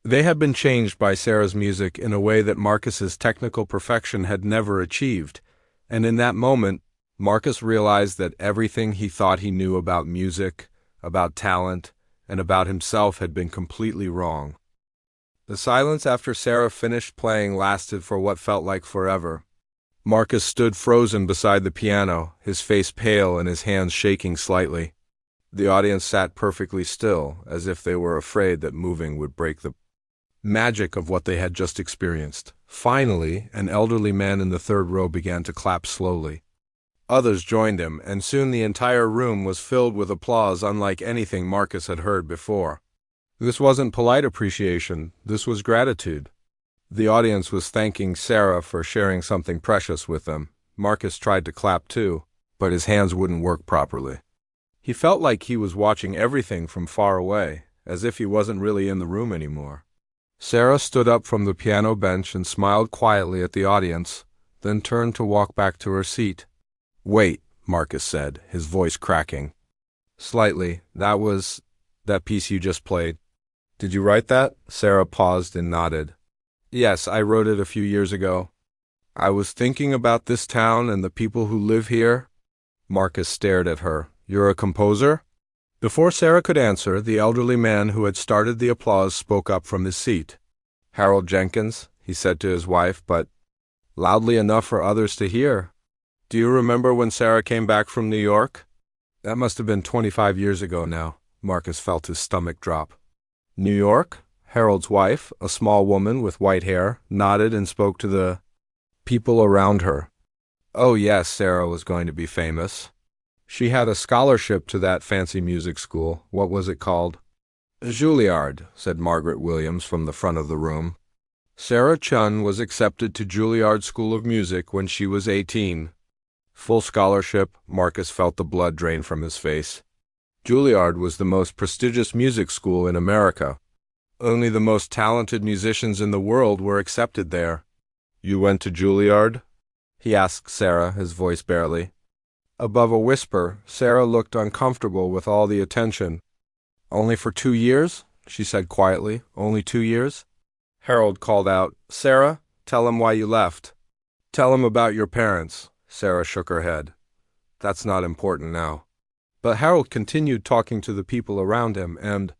They had been changed by Sarah's music in a way that Marcus's technical perfection had never achieved, and in that moment, Marcus realized that everything he thought he knew about music, about talent, and about himself had been completely wrong. The silence after Sarah finished playing lasted for what felt like forever. Marcus stood frozen beside the piano, his face pale and his hands shaking slightly. The audience sat perfectly still, as if they were afraid that moving would break the magic of what they had just experienced. Finally, an elderly man in the third row began to clap slowly. Others joined him, and soon the entire room was filled with applause unlike anything Marcus had heard before. This wasn't polite appreciation, this was gratitude. The audience was thanking Sarah for sharing something precious with them. Marcus tried to clap too, but his hands wouldn't work properly. He felt like he was watching everything from far away, as if he wasn't really in the room anymore. Sarah stood up from the piano bench and smiled quietly at the audience, then turned to walk back to her seat. "Wait," Marcus said, his voice cracking slightly. That piece you just played. Did you write that?" Sarah paused and nodded. "Yes, I wrote it a few years ago. I was thinking about this town and the people who live here." Marcus stared at her. "You're a composer?" Before Sarah could answer, the elderly man who had started the applause spoke up from his seat. "Harold Jenkins," he said to his wife, but loudly enough for others to hear. "Do you remember when Sarah came back from New York?" "That must have been 25 years ago now." Marcus felt his stomach drop. New York? Harold's wife, a small woman with white hair, nodded and spoke to the people around her. Oh yes, Sarah was going to be famous. She had a scholarship to that fancy music school. What was it called? Juilliard, said Margaret Williams from the front of the room. Sarah Chun was accepted to Juilliard School of Music when she was 18. Full scholarship. Marcus felt the blood drain from his face. Juilliard was the most prestigious music school in America. Only the most talented musicians in the world were accepted there. You went to Juilliard? He asked Sarah, his voice barely. Above a whisper, Sarah looked uncomfortable with all the attention. Only for 2 years? She said quietly. Only 2 years? Harold called out, Sarah, tell him why you left. Tell him about your parents. Sarah shook her head. That's not important now. But Harold continued talking to the people around him, and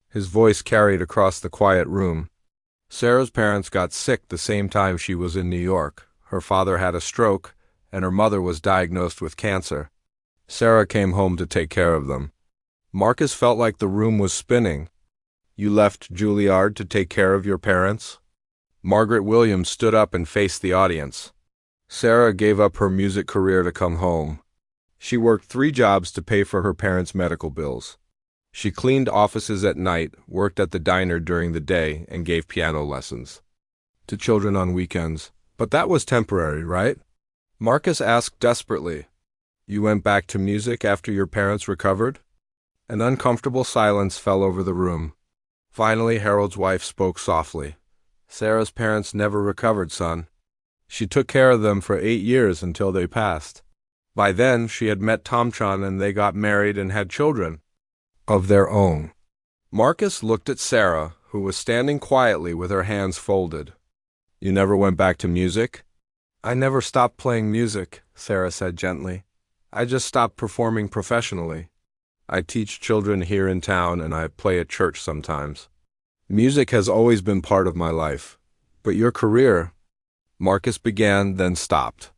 his voice carried across the quiet room. Sarah's parents got sick the same time she was in New York. Her father had a stroke, and her mother was diagnosed with cancer. Sarah came home to take care of them. Marcus felt like the room was spinning. You left Juilliard to take care of your parents? Margaret Williams stood up and faced the audience. Sarah gave up her music career to come home. She worked 3 jobs to pay for her parents' medical bills. She cleaned offices at night, worked at the diner during the day, and gave piano lessons to children on weekends. But that was temporary, right? Marcus asked desperately. You went back to music after your parents recovered? An uncomfortable silence fell over the room. Finally, Harold's wife spoke softly. Sarah's parents never recovered, son. She took care of them for 8 years until they passed. By then, she had met Tom Chun and they got married and had children of their own. Marcus looked at Sarah, who was standing quietly with her hands folded. You never went back to music? I never stopped playing music, Sarah said gently. I just stopped performing professionally. I teach children here in town and I play at church sometimes. Music has always been part of my life. But your career... Marcus began, then stopped.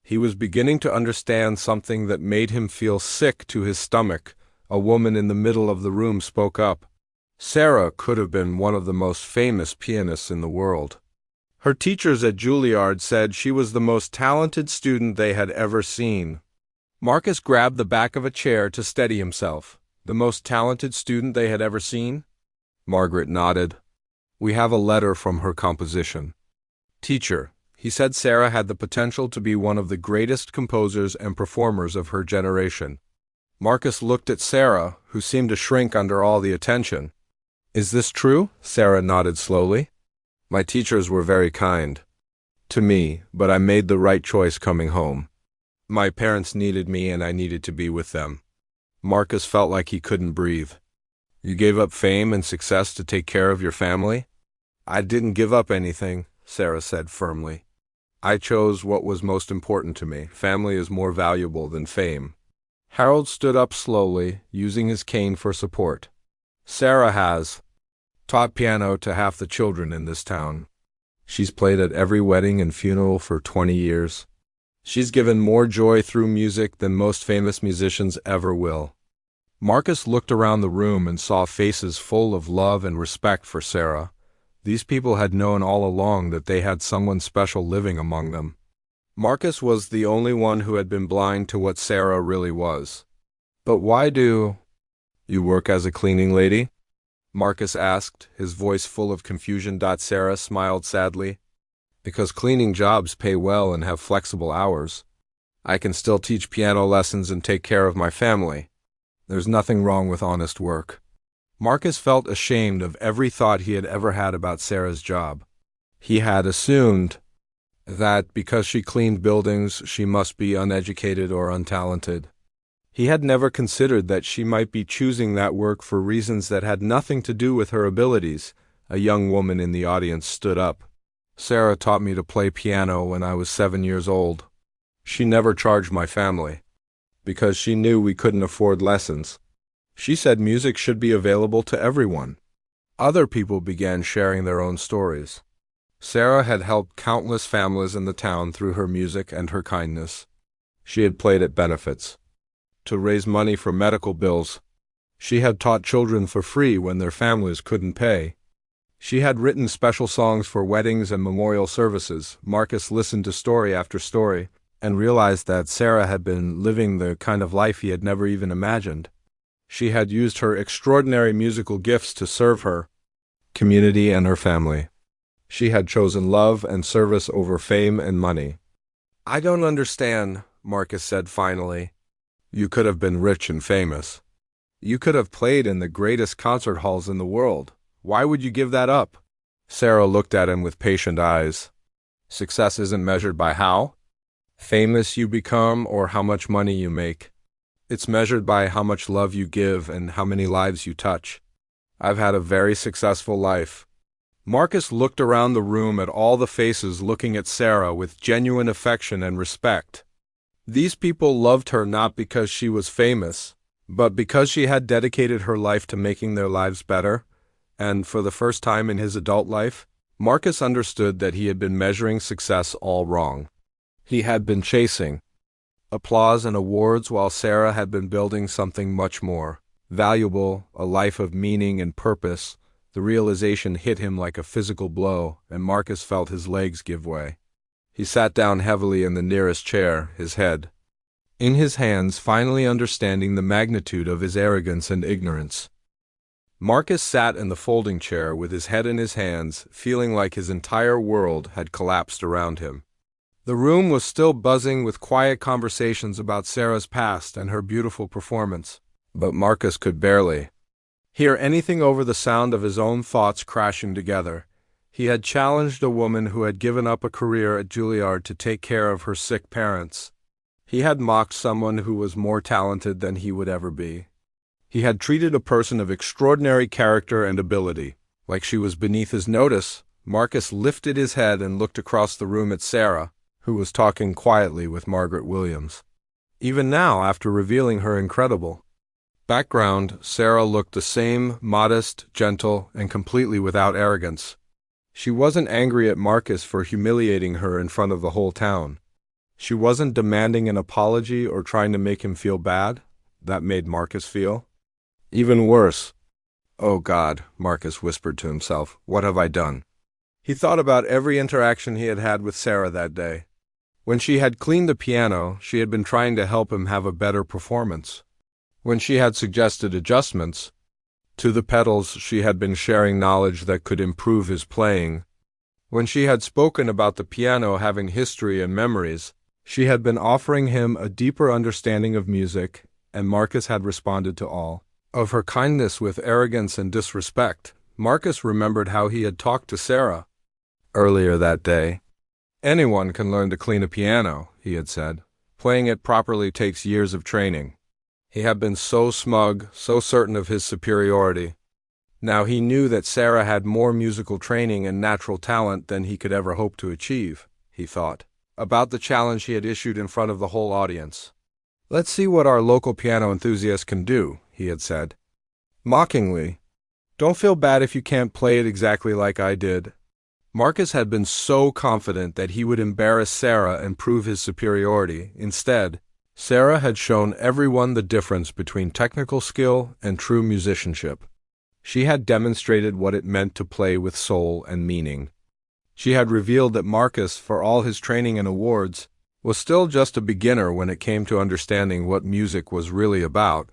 He was beginning to understand something that made him feel sick to his stomach. A woman in the middle of the room spoke up. Sarah could have been one of the most famous pianists in the world. Her teachers at Juilliard said she was the most talented student they had ever seen. Marcus grabbed the back of a chair to steady himself. The most talented student they had ever seen? Margaret nodded. We have a letter from her composition. Teacher, he said Sarah had the potential to be one of the greatest composers and performers of her generation. Marcus looked at Sarah, who seemed to shrink under all the attention. Is this true? Sarah nodded slowly. My teachers were very kind to me, but I made the right choice coming home. My parents needed me and I needed to be with them. Marcus felt like he couldn't breathe. You gave up fame and success to take care of your family? I didn't give up anything, Sarah said firmly. I chose what was most important to me. Family is more valuable than fame. Harold stood up slowly, using his cane for support. Sarah has taught piano to half the children in this town. She's played at every wedding and funeral for 20 years. She's given more joy through music than most famous musicians ever will. Marcus looked around the room and saw faces full of love and respect for Sarah. These people had known all along that they had someone special living among them. Marcus was the only one who had been blind to what Sarah really was. But why do you work as a cleaning lady? Marcus asked, his voice full of confusion. Sarah smiled sadly. Because cleaning jobs pay well and have flexible hours. I can still teach piano lessons and take care of my family. There's nothing wrong with honest work. Marcus felt ashamed of every thought he had ever had about Sarah's job. He had assumed that because she cleaned buildings, she must be uneducated or untalented. He had never considered that she might be choosing that work for reasons that had nothing to do with her abilities. A young woman in the audience stood up. Sarah taught me to play piano when I was 7 years old. She never charged my family, because she knew we couldn't afford lessons. She said music should be available to everyone. Other people began sharing their own stories. Sarah had helped countless families in the town through her music and her kindness. She had played at benefits to raise money for medical bills She had taught children for free when their families couldn't pay. She had written special songs for weddings and memorial services. Marcus listened to story after story and realized that Sarah had been living the kind of life he had never even imagined. She had used her extraordinary musical gifts to serve her community and her family. She had chosen love and service over fame and money. "I don't understand," Marcus said finally. "You could have been rich and famous. You could have played in the greatest concert halls in the world. Why would you give that up?" Sarah looked at him with patient eyes. "Success isn't measured by how famous you become or how much money you make. It's measured by how much love you give and how many lives you touch. I've had a very successful life." Marcus looked around the room at all the faces looking at Sarah with genuine affection and respect. These people loved her not because she was famous, but because she had dedicated her life to making their lives better, and for the first time in his adult life, Marcus understood that he had been measuring success all wrong. He had been chasing applause and awards while Sarah had been building something much more valuable, a life of meaning and purpose. The realization hit him like a physical blow, and Marcus felt his legs give way. He sat down heavily in the nearest chair, his head in his hands, finally understanding the magnitude of his arrogance and ignorance. Marcus sat in the folding chair with his head in his hands, feeling like his entire world had collapsed around him. The room was still buzzing with quiet conversations about Sarah's past and her beautiful performance, but Marcus could barely hear anything over the sound of his own thoughts crashing together. He had challenged a woman who had given up a career at Juilliard to take care of her sick parents. He had mocked someone who was more talented than he would ever be. He had treated a person of extraordinary character and ability like she was beneath his notice. Marcus lifted his head and looked across the room at Sarah, who was talking quietly with Margaret Williams. Even now, after revealing her incredible background, Sarah looked the same, modest, gentle, and completely without arrogance. She wasn't angry at Marcus for humiliating her in front of the whole town. She wasn't demanding an apology or trying to make him feel bad. That made Marcus feel even worse. "Oh God," Marcus whispered to himself, "what have I done?" He thought about every interaction he had had with Sarah that day. When she had cleaned the piano, she had been trying to help him have a better performance. When she had suggested adjustments to the pedals, she had been sharing knowledge that could improve his playing. When she had spoken about the piano having history and memories, she had been offering him a deeper understanding of music, and Marcus had responded to all of her kindness with arrogance and disrespect. Marcus remembered how he had talked to Sarah earlier that day. "Anyone can learn to clean a piano," he had said. "Playing it properly takes years of training." He had been so smug, so certain of his superiority. Now he knew that Sarah had more musical training and natural talent than he could ever hope to achieve. He thought about the challenge he had issued in front of the whole audience. "Let's see what our local piano enthusiast can do," he had said mockingly. "Don't feel bad if you can't play it exactly like I did." Marcus had been so confident that he would embarrass Sarah and prove his superiority. Instead, Sarah had shown everyone the difference between technical skill and true musicianship. She had demonstrated what it meant to play with soul and meaning. She had revealed that Marcus, for all his training and awards, was still just a beginner when it came to understanding what music was really about.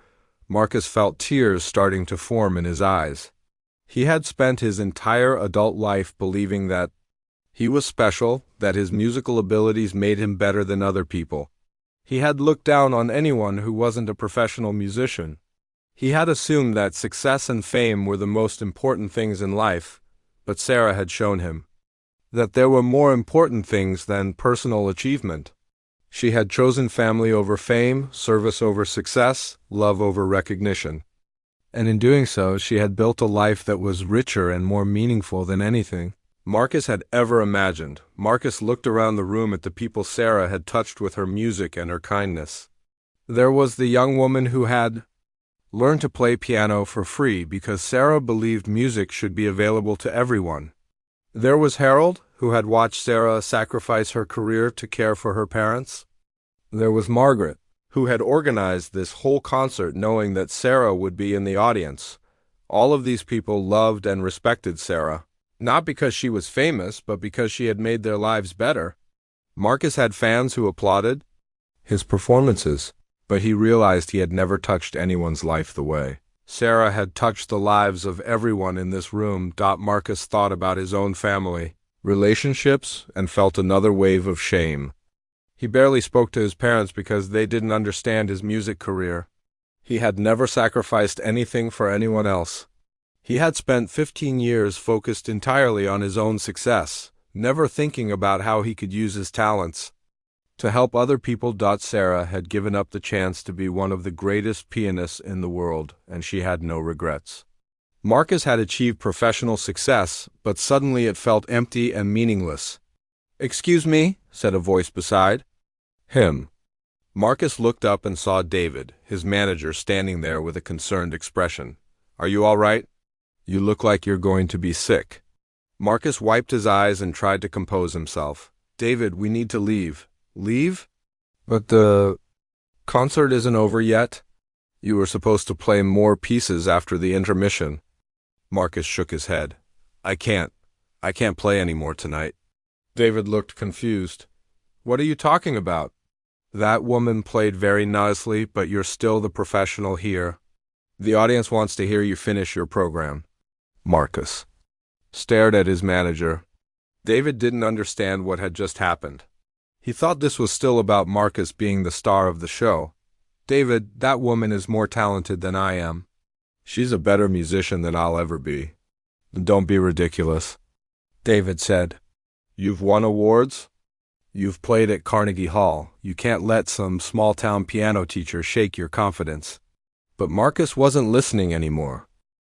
Marcus felt tears starting to form in his eyes. He had spent his entire adult life believing that he was special, that his musical abilities made him better than other people. He had looked down on anyone who wasn't a professional musician. He had assumed that success and fame were the most important things in life, but Sarah had shown him that there were more important things than personal achievement. She had chosen family over fame, service over success, love over recognition. And in doing so, she had built a life that was richer and more meaningful than anything Marcus had ever imagined. Marcus looked around the room at the people Sarah had touched with her music and her kindness. There was the young woman who had learned to play piano for free because Sarah believed music should be available to everyone. There was Harold, who had watched Sarah sacrifice her career to care for her parents. There was Margaret, who had organized this whole concert knowing that Sarah would be in the audience. All of these people loved and respected Sarah, not because she was famous, but because she had made their lives better. Marcus had fans who applauded his performances, but he realized he had never touched anyone's life the way Sarah had touched the lives of everyone in this room. Marcus thought about his own family, relationships, and felt another wave of shame. He barely spoke to his parents because they didn't understand his music career. He had never sacrificed anything for anyone else. He had spent 15 years focused entirely on his own success, never thinking about how he could use his talents to help other people. Sarah had given up the chance to be one of the greatest pianists in the world, and she had no regrets. Marcus had achieved professional success, but suddenly it felt empty and meaningless. "Excuse me," said a voice beside him. Marcus looked up and saw David, his manager, standing there with a concerned expression. "Are you all right? You look like you're going to be sick." Marcus wiped his eyes and tried to compose himself. "David, we need to leave." "Leave? But the concert isn't over yet. You were supposed to play more pieces after the intermission." Marcus shook his head. I can't play any more tonight." David looked confused. "What are you talking about? That woman played very nicely, but you're still the professional here. The audience wants to hear you finish your program." Marcus stared at his manager. David didn't understand what had just happened. He thought this was still about Marcus being the star of the show. "David, that woman is more talented than I am. She's a better musician than I'll ever be." "Don't be ridiculous," David said. "You've won awards. You've played at Carnegie Hall. You can't let some small-town piano teacher shake your confidence." But Marcus wasn't listening anymore.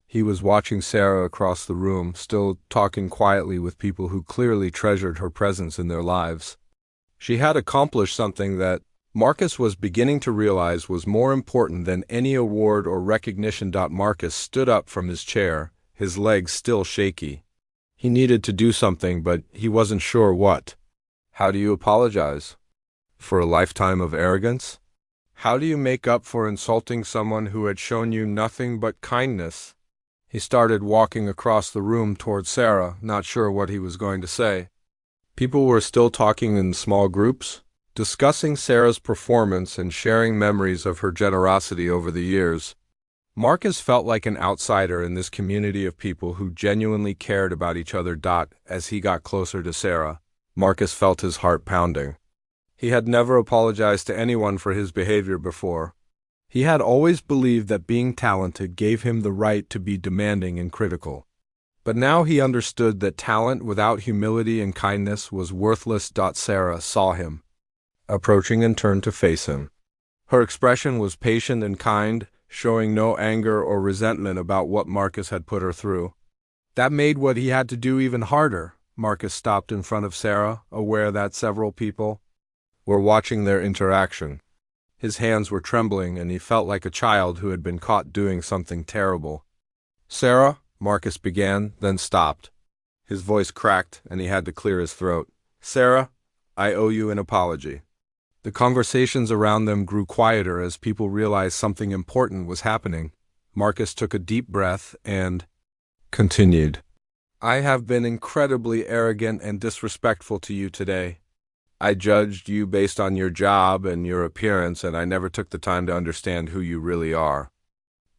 He was watching Sarah across the room, still talking quietly with people who clearly treasured her presence in their lives. She had accomplished something that Marcus was beginning to realize was more important than any award or recognition. Marcus stood up from his chair, his legs still shaky. He needed to do something, but he wasn't sure what. How do you apologize? For a lifetime of arrogance? How do you make up for insulting someone who had shown you nothing but kindness? He started walking across the room toward Sarah, not sure what he was going to say. People were still talking in small groups, discussing Sarah's performance and sharing memories of her generosity over the years. Marcus felt like an outsider in this community of people who genuinely cared about each other. As he got closer to Sarah, Marcus felt his heart pounding. He had never apologized to anyone for his behavior before. He had always believed that being talented gave him the right to be demanding and critical. But now he understood that talent without humility and kindness was worthless. Sarah saw him approaching and turned to face him. Her expression was patient and kind, showing no anger or resentment about what Marcus had put her through. That made what he had to do even harder. Marcus stopped in front of Sarah, aware that several people were watching their interaction. His hands were trembling, and he felt like a child who had been caught doing something terrible. "Sarah," Marcus began, then stopped. His voice cracked, and he had to clear his throat. "Sarah, I owe you an apology." The conversations around them grew quieter as people realized something important was happening. Marcus took a deep breath and continued. "I have been incredibly arrogant and disrespectful to you today. I judged you based on your job and your appearance, and I never took the time to understand who you really are.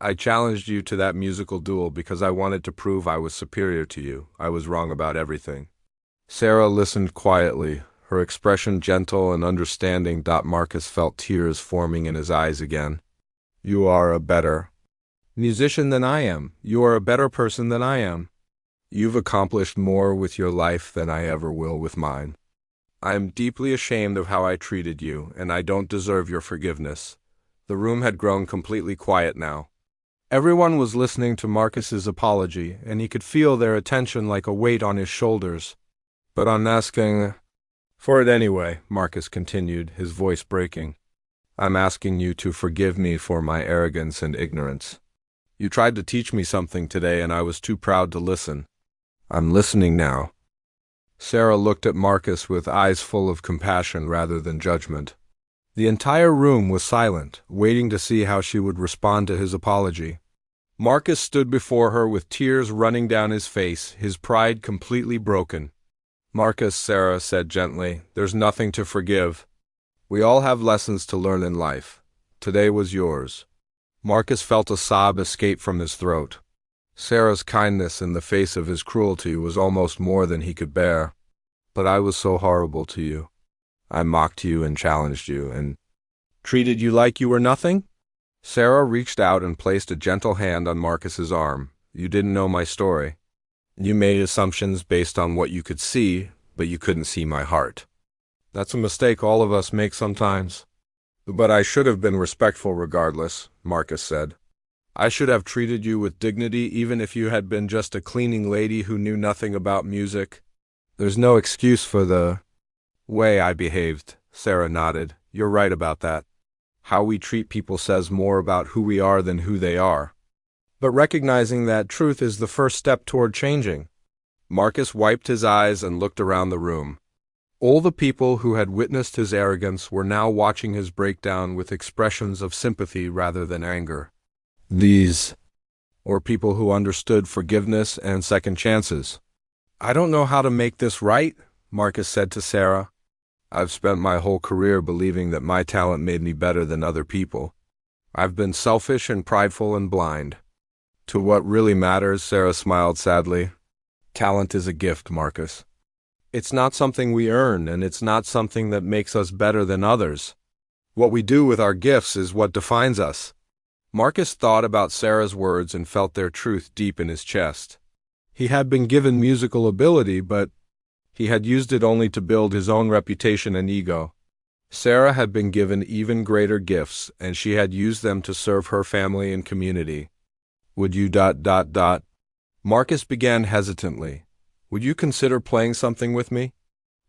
I challenged you to that musical duel because I wanted to prove I was superior to you. I was wrong about everything." Sarah listened quietly, her expression gentle and understanding. Marcus felt tears forming in his eyes again. "You are a better musician than I am. You are a better person than I am. You've accomplished more with your life than I ever will with mine. I am deeply ashamed of how I treated you, and I don't deserve your forgiveness." The room had grown completely quiet now. Everyone was listening to Marcus's apology, and he could feel their attention like a weight on his shoulders. "But I'm asking for it anyway," Marcus continued, his voice breaking. "I'm asking you to forgive me for my arrogance and ignorance. You tried to teach me something today, and I was too proud to listen. I'm listening now." Sarah looked at Marcus with eyes full of compassion rather than judgment. The entire room was silent, waiting to see how she would respond to his apology. Marcus stood before her with tears running down his face, his pride completely broken. "Marcus," Sarah said gently, "there's nothing to forgive. We all have lessons to learn in life. Today was yours." Marcus felt a sob escape from his throat. Sarah's kindness in the face of his cruelty was almost more than he could bear. "But I was so horrible to you. I mocked you and challenged you and treated you like you were nothing?" Sarah reached out and placed a gentle hand on Marcus's arm. "You didn't know my story. You made assumptions based on what you could see, but you couldn't see my heart. That's a mistake all of us make sometimes." "But I should have been respectful regardless," Marcus said. "I should have treated you with dignity even if you had been just a cleaning lady who knew nothing about music. There's no excuse for the way I behaved." Sarah nodded. "You're right about that. How we treat people says more about who we are than who they are. But recognizing that truth is the first step toward changing." Marcus wiped his eyes and looked around the room. All the people who had witnessed his arrogance were now watching his breakdown with expressions of sympathy rather than anger. These were people who understood forgiveness and second chances. "I don't know how to make this right," Marcus said to Sarah. "I've spent my whole career believing that my talent made me better than other people. I've been selfish and prideful and blind to what really matters." Sarah smiled sadly. "Talent is a gift, Marcus. It's not something we earn, and it's not something that makes us better than others. What we do with our gifts is what defines us." Marcus thought about Sarah's words and felt their truth deep in his chest. He had been given musical ability, but he had used it only to build his own reputation and ego. Sarah had been given even greater gifts, and she had used them to serve her family and community. "Would you ... Marcus began hesitantly. "Would you consider playing something with me?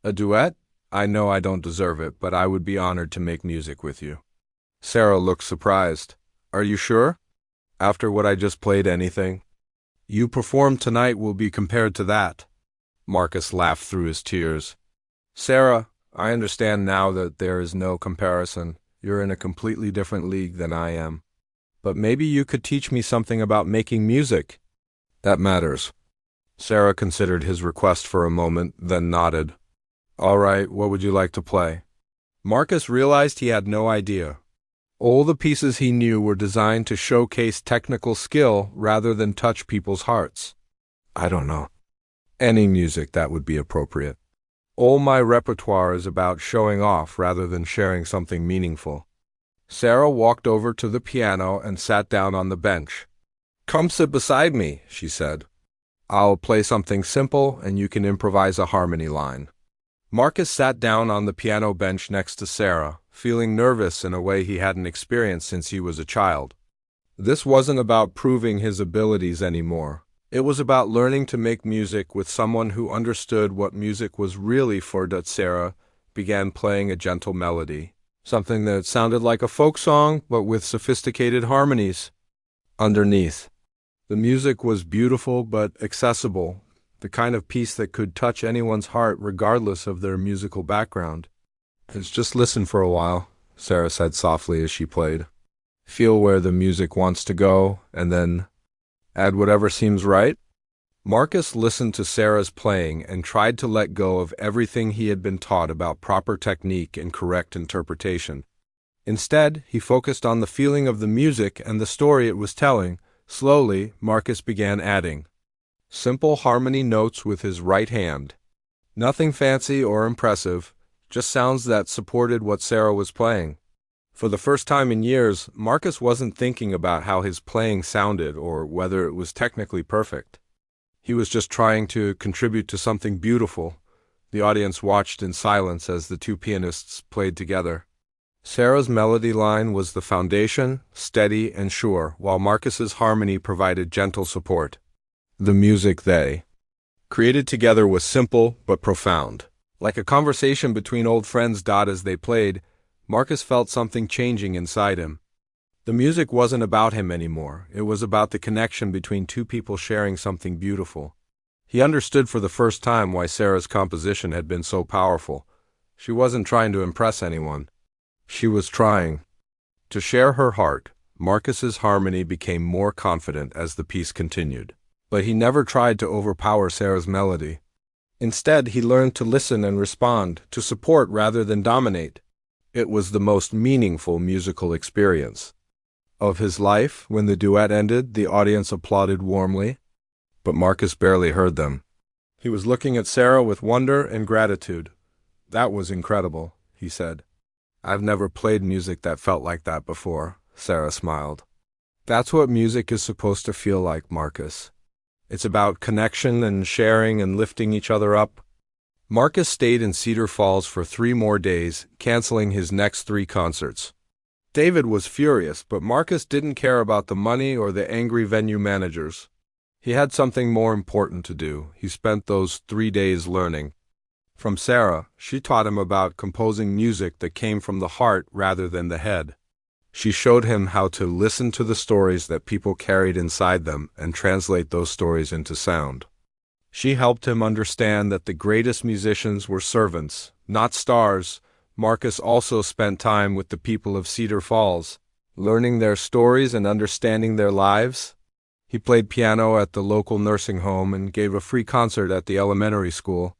A duet? I know I don't deserve it, but I would be honored to make music with you." Sarah looked surprised. "Are you sure? After what I just played, anything you performed tonight will be compared to that." Marcus laughed through his tears. "Sarah, I understand now that there is no comparison. You're in a completely different league than I am. But maybe you could teach me something about making music. That matters." Sarah considered his request for a moment, then nodded. "All right, what would you like to play?" Marcus realized he had no idea. All the pieces he knew were designed to showcase technical skill rather than touch people's hearts. "I don't know. Any music that would be appropriate. All my repertoire is about showing off rather than sharing something meaningful." Sarah walked over to the piano and sat down on the bench. "Come sit beside me," she said. "I'll play something simple and you can improvise a harmony line." Marcus sat down on the piano bench next to Sarah, feeling nervous in a way he hadn't experienced since he was a child. This wasn't about proving his abilities anymore. It was about learning to make music with someone who understood what music was really for. Sarah began playing a gentle melody, something that sounded like a folk song but with sophisticated harmonies underneath. The music was beautiful but accessible, the kind of piece that could touch anyone's heart regardless of their musical background. Just listen for a while," Sarah said softly as she played. "Feel where the music wants to go, and then add whatever seems right." Marcus listened to Sarah's playing and tried to let go of everything he had been taught about proper technique and correct interpretation. Instead, he focused on the feeling of the music and the story it was telling. Slowly, Marcus began adding simple harmony notes with his right hand. Nothing fancy or impressive, just sounds that supported what Sarah was playing. For the first time in years, Marcus wasn't thinking about how his playing sounded or whether it was technically perfect. He was just trying to contribute to something beautiful. The audience watched in silence as the two pianists played together. Sarah's melody line was the foundation, steady and sure, while Marcus's harmony provided gentle support. The music they created together was simple but profound. Like a conversation between old friends. As they played, Marcus felt something changing inside him. The music wasn't about him anymore. It was about the connection between two people sharing something beautiful. He understood for the first time why Sarah's composition had been so powerful. She wasn't trying to impress anyone. She was trying to share her heart. Marcus's harmony became more confident as the piece continued. But he never tried to overpower Sarah's melody. Instead, he learned to listen and respond, to support rather than dominate. It was the most meaningful musical experience of his life. When the duet ended, the audience applauded warmly, but Marcus barely heard them. He was looking at Sarah with wonder and gratitude. "That was incredible," he said. "I've never played music that felt like that before," Sarah smiled. "That's what music is supposed to feel like, Marcus. It's about connection and sharing and lifting each other up." Marcus stayed in Cedar Falls for 3 more days, canceling his next 3 concerts. David was furious, but Marcus didn't care about the money or the angry venue managers. He had something more important to do. He spent those 3 days learning from Sarah. She taught him about composing music that came from the heart rather than the head. She showed him how to listen to the stories that people carried inside them and translate those stories into sound. She helped him understand that the greatest musicians were servants, not stars. Marcus also spent time with the people of Cedar Falls, learning their stories and understanding their lives. He played piano at the local nursing home and gave a free concert at the elementary school.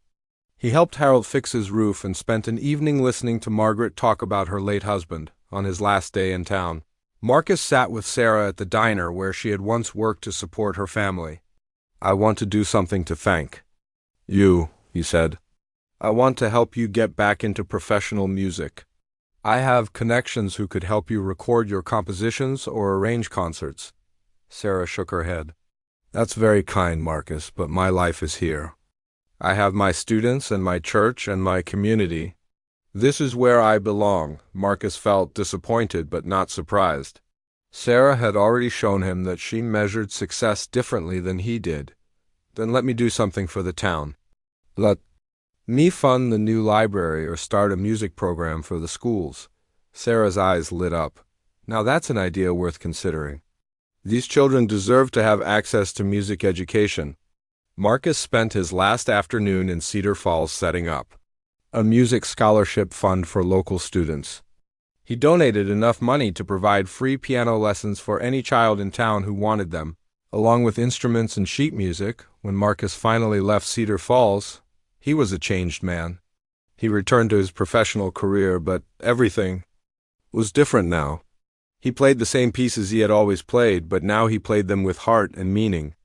He helped Harold fix his roof and spent an evening listening to Margaret talk about her late husband on his last day in town. Marcus sat with Sarah at the diner where she had once worked to support her family. "I want to do something to thank you," he said. "I want to help you get back into professional music. I have connections who could help you record your compositions or arrange concerts." Sarah shook her head. "That's very kind, Marcus, but my life is here. I have my students and my church and my community. This is where I belong." Marcus felt disappointed but not surprised. Sarah had already shown him that she measured success differently than he did. "Then let me do something for the town. Let me fund the new library or start a music program for the schools." Sarah's eyes lit up. "Now that's an idea worth considering. These children deserve to have access to music education." Marcus spent his last afternoon in Cedar Falls setting up a music scholarship fund for local students. He donated enough money to provide free piano lessons for any child in town who wanted them, along with instruments and sheet music. When Marcus finally left Cedar Falls, he was a changed man. He returned to his professional career, but everything was different now. He played the same pieces he had always played, but now he played them with heart and meaning.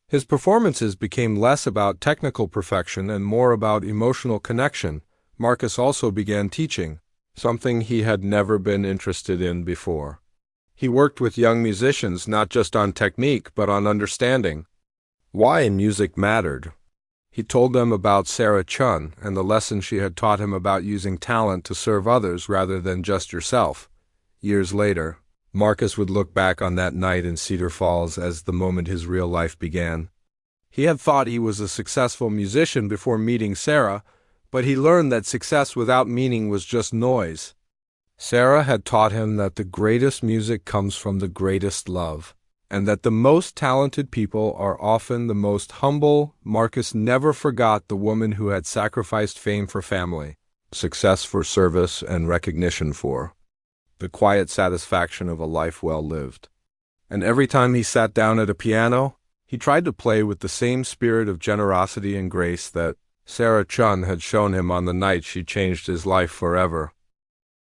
His performances became less about technical perfection and more about emotional connection. Marcus also began teaching, something he had never been interested in before. He worked with young musicians not just on technique, but on understanding why music mattered. He told them about Sarah Chun and the lesson she had taught him about using talent to serve others rather than just yourself. Years later, Marcus would look back on that night in Cedar Falls as the moment his real life began. He had thought he was a successful musician before meeting Sarah, but he learned that success without meaning was just noise. Sarah had taught him that the greatest music comes from the greatest love, and that the most talented people are often the most humble. Marcus never forgot the woman who had sacrificed fame for family, success for service, and recognition for the quiet satisfaction of a life well lived. And every time he sat down at a piano, he tried to play with the same spirit of generosity and grace that Sarah Chun had shown him on the night she changed his life forever.